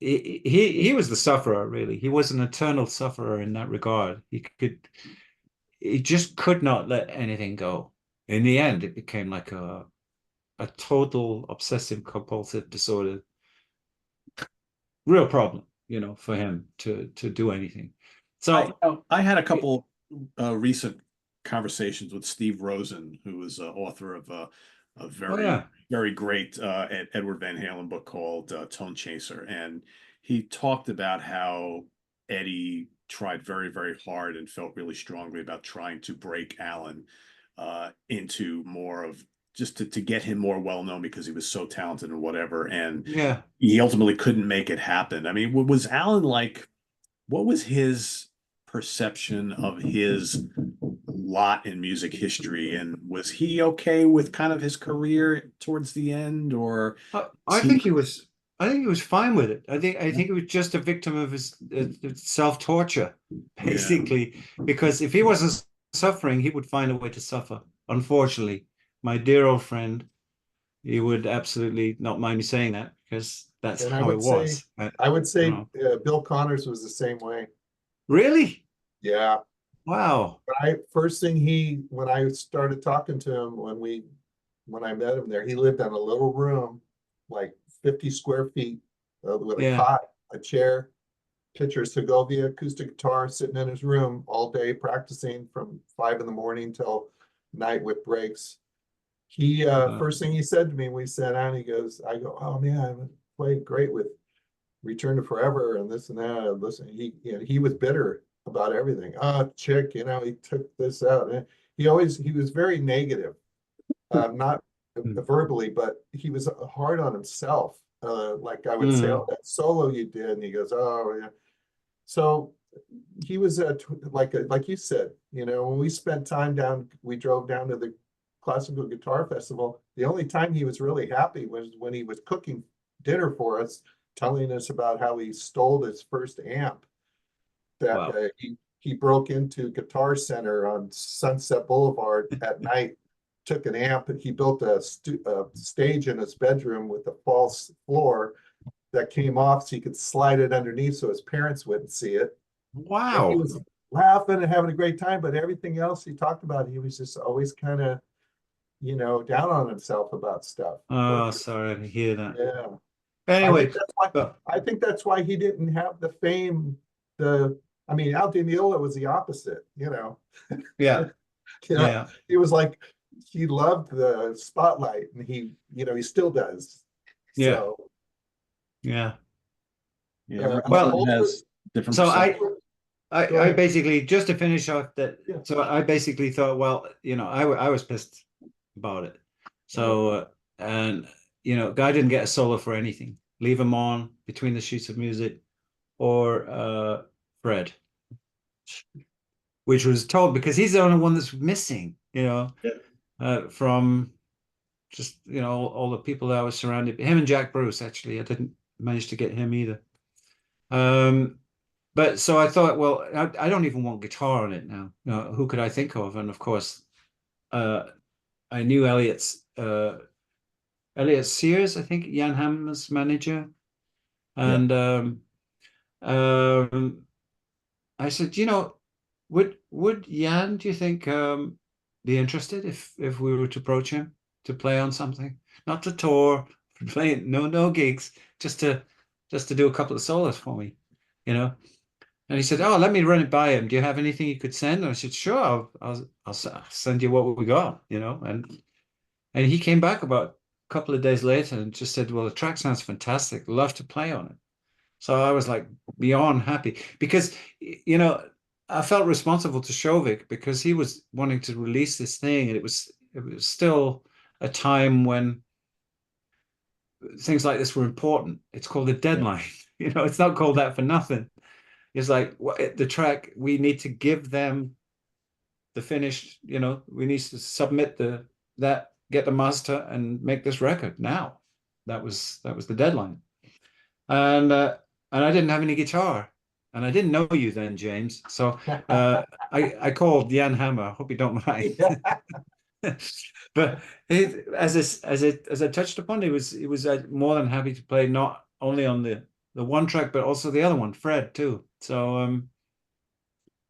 He was the sufferer, really. He was an eternal sufferer in that regard. He just could not let anything go. In the end, it became like a total obsessive compulsive disorder, real problem, you know, for him to do anything. So I had a couple recent conversations with Steve Rosen, who is author of a very great Edward Van Halen book called Tone Chaser, and he talked about how Eddie tried very, very hard and felt really strongly about trying to break Alan into more of just to get him more well known, because he was so talented and whatever. And he ultimately couldn't make it happen. I mean, was Alan like, what was his perception of his lot in music history, and was he okay with kind of his career towards the end, or I think he was fine with it. I think he was just a victim of his self-torture, basically, because if he wasn't suffering, he would find a way to suffer. Unfortunately, my dear old friend, he would absolutely not mind me saying that, because that's how it was. I would say Bill Connors was the same way. Really? Yeah. Wow. When I started talking to him, when I met him there, he lived in a little room like 50 square feet with a Yeah. cot, a chair, pitcher Segovia acoustic guitar, sitting in his room all day practicing from 5 in the morning till night with breaks. He first thing he said to me when we sat down, he goes, I go, oh man, I played great with Return to Forever and this and that. And listen, he was bitter about everything. Chick, he took this out. And he was very negative, not verbally, but he was hard on himself. Like I would say, oh, that solo you did, and he goes, oh yeah. So he was like you said, when we spent time we drove down to the Classical Guitar Festival. The only time he was really happy was when he was cooking dinner for us, telling us about how he stole his first amp. That he broke into Guitar Center on Sunset Boulevard at night, took an amp, and he built a stage in his bedroom with a false floor that came off so he could slide it underneath so his parents wouldn't see it. Wow. And he was laughing and having a great time, but everything else he talked about, he was just always kind of, down on himself about stuff. Oh, sorry to hear that. Yeah. Anyway, I think that's why he didn't have the fame. Al Di Meola was the opposite, Yeah. Yeah. He was like, he loved the spotlight, and he still does. Yeah. So, yeah. Well, it has different. So perception. I basically, just to finish off that, so I basically thought, well, I was pissed about it. So, Guy didn't get a solo for anything. Leave him on Between the Sheets of Music or Fred, which was told because he's the only one that's missing, from just, all the people that I was surrounded, him and Jack Bruce, actually. I didn't manage to get him either. But so I thought, well, I don't even want guitar on it now. Who could I think of? And of course, I knew Elliot Sears, I think, Jan Hammer's manager. And I said, would Jan, do you think, be interested if we were to approach him to play on something? Not to tour, playing no gigs, just to do a couple of solos for me, And he said, "Oh, let me run it by him. Do you have anything you could send?" And I said, "Sure, I'll send you what we got, And he came back about a couple of days later and just said, "Well, the track sounds fantastic. Love to play on it." So I was like beyond happy because, I felt responsible to Shovik because he was wanting to release this thing, and it was still a time when things like this were important. It's called a deadline. It's not called that for nothing. It's like the track, we need to give them the finished, we need to submit get the master and make this record now. That was the deadline. And I didn't have any guitar, and I didn't know you then, James. So I called Jan Hammer. Hope you don't mind. But as I touched upon, he was more than happy to play not only on the one track, but also the other one, Fred, too. So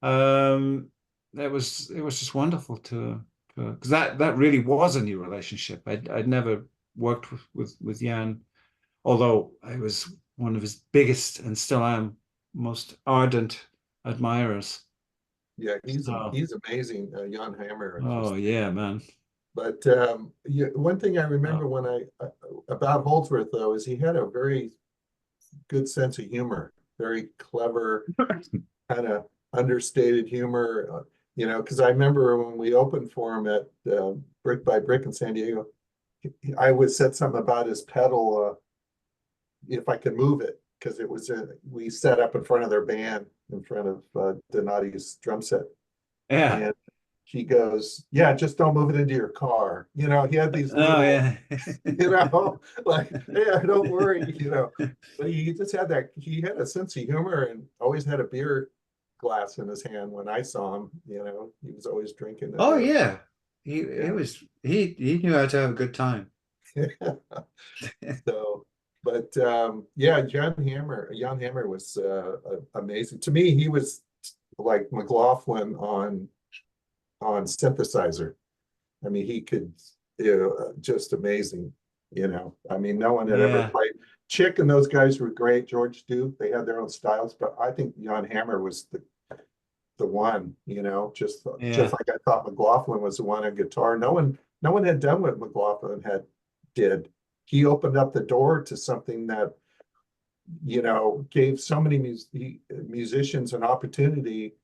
it was just wonderful because that really was a new relationship. I'd never worked with Jan, although I was one of his biggest and still am most ardent admirers. Yeah, he's amazing, Jan Hammer. Oh yeah, man. But one thing I remember about Holdsworth, though, is he had a very good sense of humor, very clever, kind of understated humor, because I remember when we opened for him at Brick by Brick in San Diego, I would said something about his pedal, if I could move it, because it was we set up in front of their band, in front of Donati's drum set. Yeah. And he goes, "Yeah, just don't move it into your car." He had these little, like, "Yeah, don't worry," But he just had he had a sense of humor and always had a beer glass in his hand when I saw him. He was always drinking. Oh yeah. He knew how to have a good time. So, but Jan Hammer was amazing. To me, he was like McLaughlin on synthesizer. I mean, he could, just amazing. I mean, no one had ever Yeah. played. Chick and those guys were great. George Duke, they had their own styles, but I think Jan Hammer was the one, just Yeah. like I thought McLaughlin was the one on guitar. No one had done what McLaughlin did. He opened up the door to something that, gave so many musicians an opportunity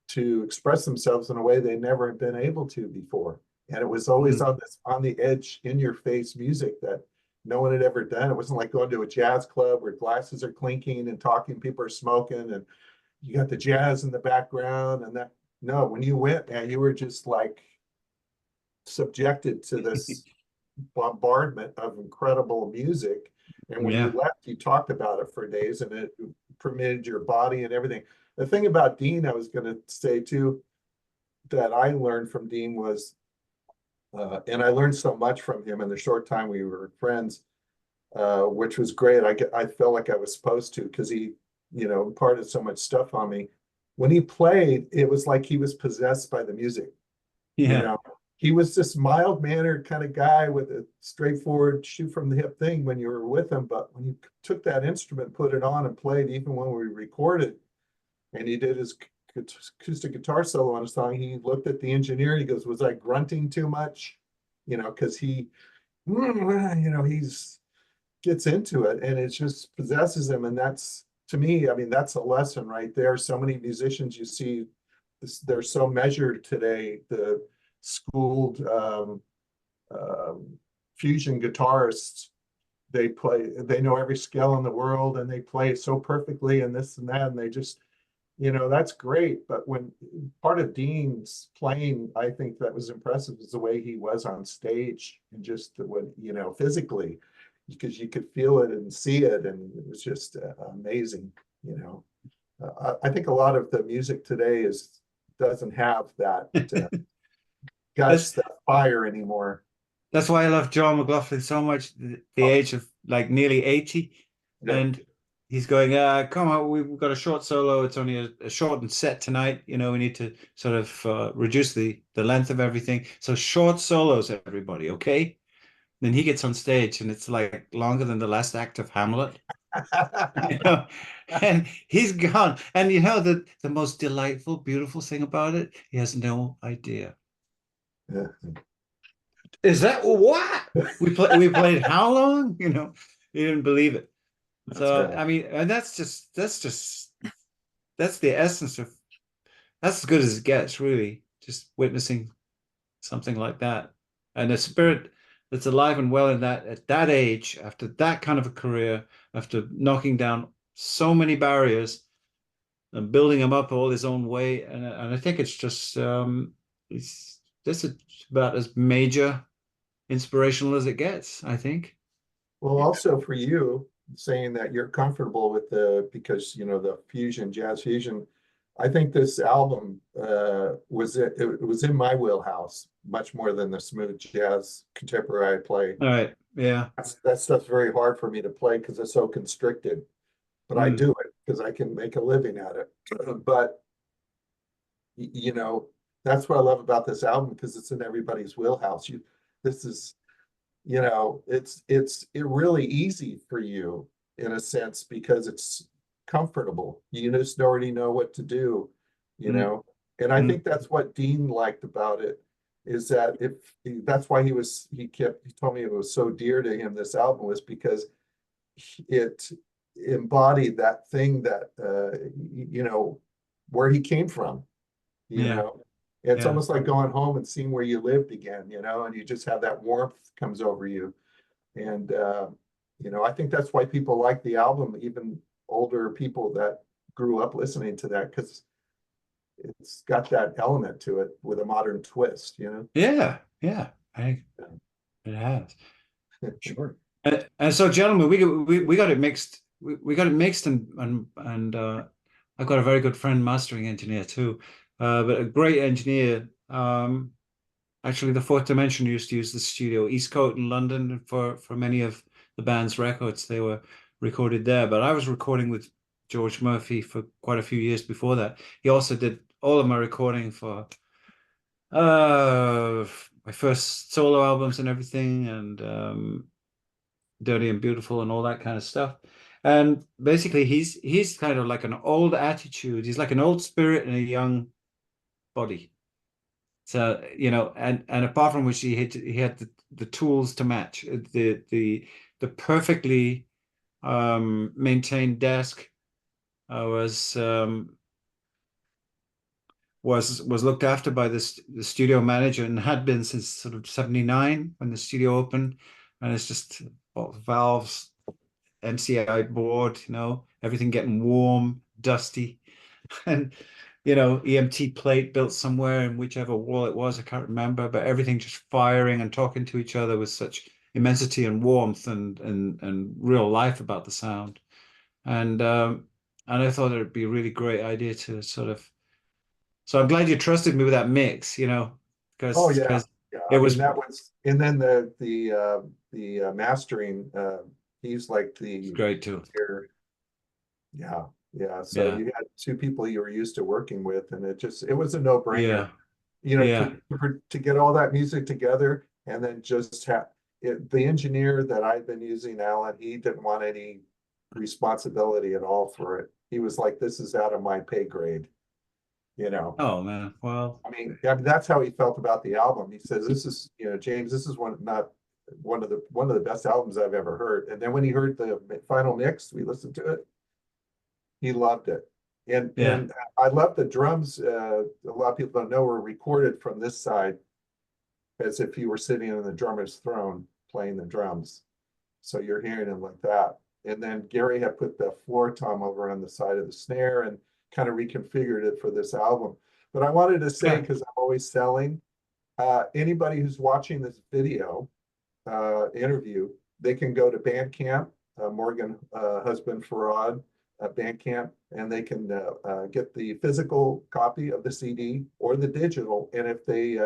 to express themselves in a way they never had been able to before. And it was always on the edge, in your face music that no one had ever done. It wasn't like going to a jazz club where glasses are clinking and talking, people are smoking, and you got the jazz in the background and that. No, when you went, man, you were just like subjected to this bombardment of incredible music. And when you Yeah. left, you talked about it for days, and it permitted your body and everything. The thing about Dean, I was going to say too, that I learned from Dean was, and I learned so much from him in the short time we were friends, which was great. I felt like I was supposed to, because he, imparted so much stuff on me. When he played, it was like he was possessed by the music. You Yeah. know, he was this mild mannered kind of guy with a straightforward shoot from the hip thing when you were with him. But when he took that instrument, put it on and played, even when we recorded, and he did his acoustic guitar solo on a song, he looked at the engineer and he goes, "Was I grunting too much?" Because he's gets into it, and it just possesses him. And that's, to me, I mean, that's a lesson right there. So many musicians you see, they're so measured today. The schooled fusion guitarists, they know every scale in the world, and they play so perfectly and this and that, and they just, that's great. But when part of Dean's playing, I think that was impressive, is the way he was on stage, and just when, physically, because you could feel it and see it, and it was just amazing. I think a lot of the music today doesn't have that guts, That's that fire anymore. that's why I love John McLaughlin so much. The age of like nearly 80, Yeah. and he's going, come on, we've got a short solo. It's only a shortened set tonight. We need to sort of reduce the length of everything. So short solos, everybody, okay? Then he gets on stage, and it's like longer than the last act of Hamlet. you know, and he's gone. And the most delightful, beautiful thing about it, he has no idea. Yeah. Is that what we played how long? He didn't believe it. That's So right. I mean, and that's the essence of that's as good as it gets, really. Just witnessing something like that, and a spirit that's alive and well in that at that age, after that kind of a career, after knocking down so many barriers and building him up all his own way. And I think it's just this is about as major inspirational as it gets, I think. Well, also for you, saying that you're comfortable with because the fusion, jazz fusion, I think this album it was in my wheelhouse much more than the smooth jazz contemporary I play. All right. Yeah. That stuff's very hard for me to play because it's so constricted, but I do it because I can make a living at it. But that's what I love about this album, because it's in everybody's wheelhouse. This is it's really easy for you in a sense, because it's comfortable. You just already know what to do, Mm. and I Mm. think that's what Dean liked about it, is that that's why he told me it was so dear to him, this album, was because it embodied that thing that where he came from, you Yeah. know. It's Yeah. almost like going home and seeing where you lived again, and you just have that warmth comes over you. And I think that's why people like the album, even older people that grew up listening to that, because it's got that element to it with a modern twist. Yeah. Yeah. It has. Sure. And so, gentlemen, we got it mixed. We got it mixed, and I've got a very good friend, mastering engineer too, but a great engineer. Actually, the Fourth Dimension used to use the studio Eastcote in London for many of the band's records. They were recorded there, but I was recording with George Murphy for quite a few years before that. He also did all of my recording for my first solo albums and everything, and Dirty and Beautiful and all that kind of stuff. And basically, he's kind of like an old attitude. He's like an old spirit in a young body. So, you know, and apart from which he had the tools to match the perfectly maintained desk was looked after by the studio manager and had been since sort of 79 when the studio opened, and it's just valves, MCI board, you know, everything getting warm, dusty, and you know, EMT plate built somewhere in whichever wall it was, I can't remember, but everything just firing and talking to each other with such immensity and warmth and real life about the sound. And I thought it'd be a really great idea to sort of. So I'm glad you trusted me with that mix, you know, because Oh yeah, yeah. it I was mean, that was, and then the mastering. He's like the great too. Yeah, yeah. So Yeah, you had two people you were used to working with, and it was a no-brainer. yeah, You know, yeah, to get all that music together, and then just have it. The engineer that I've been using, Alan, he didn't want any responsibility at all for it. He was like, "This is out of my pay grade." You know. Oh man, well, I mean, that's how he felt about the album. He says, "This is, you know, James, this is not one of the best albums I've ever heard." And then when he heard the final mix, we listened to it. He loved it. yeah, And I love the drums. A lot of people don't know were recorded from this side as if you were sitting on the drummer's throne playing the drums. So you're hearing him like that. And then Gary had put the floor tom over on the side of the snare and kind of reconfigured it for this album. But I wanted to say, yeah, because I'm always selling, anybody who's watching this video interview, they can go to Bandcamp, Morgan husband Faraud, Bandcamp, and they can get the physical copy of the CD or the digital. And if they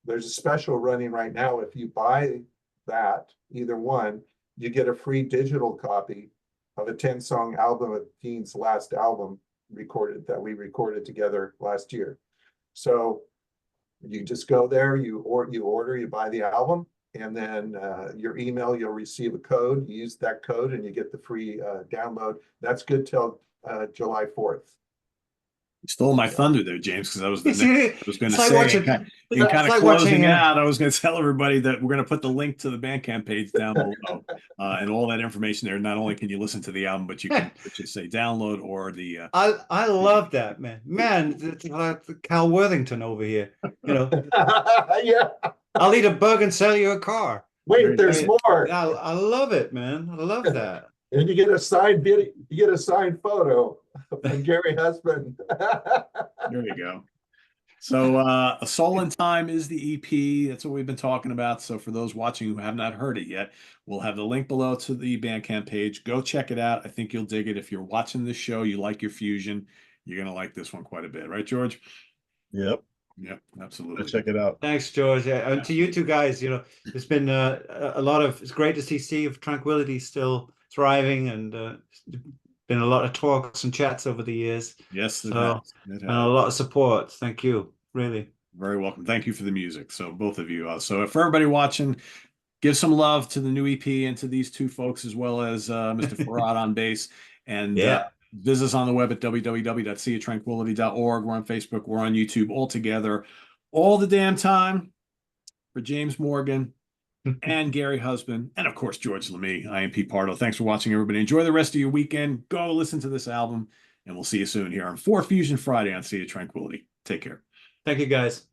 there's a special running right now. If you buy that, either one, you get a free digital copy of a 10-song album of Dean's last album we recorded together last year. So you just go there, you order, you buy the album, and then your email, you'll receive a code. You use that code and you get the free download. That's good till July 4th. You stole my thunder there, James, because I was You see, I was going it's to like say, watching, in kind it's of like closing watching, out, I was going to tell everybody that we're going to put the link to the Bandcamp page down below, and all that information there. Not only can you listen to the album, but you can just say download or the. I love that, man. It's like Cal Worthington over here. You know, Yeah. I'll eat a bug and sell you a car. Wait, there's more. I love it, man. I love that. And you get a signed video, you get a signed photo from Gary Husband. There you go. So A Soul in Time is the EP. That's what we've been talking about. So for those watching who have not heard it yet, we'll have the link below to the Bandcamp page. Go check it out. I think you'll dig it. If you're watching this show, you like your fusion, you're going to like this one quite a bit. Right, George? Yep. Yep, absolutely. Check it out. Thanks, George. And to you two guys, you know, it's been a lot of, it's great to see Sea of Tranquility still thriving, and been a lot of talks and chats over the years. Yes, it So, has. It and has. a lot of support. Thank you, really. Very welcome. Thank you for the music. So both of you. So for everybody watching, give some love to the new EP and to these two folks, as well as Mr. Faraud on bass. And visit us on the web at www.seatranquility.org. We're on Facebook. We're on YouTube, all together, all the damn time, for James Morgan and Gary Husband, and of course George Lamie. I am Pardo. Thanks for watching, everybody. Enjoy the rest of your weekend. Go listen to this album, and we'll see you soon here on 4Fusion Friday on Sea of Tranquility. Take care. Thank you, guys.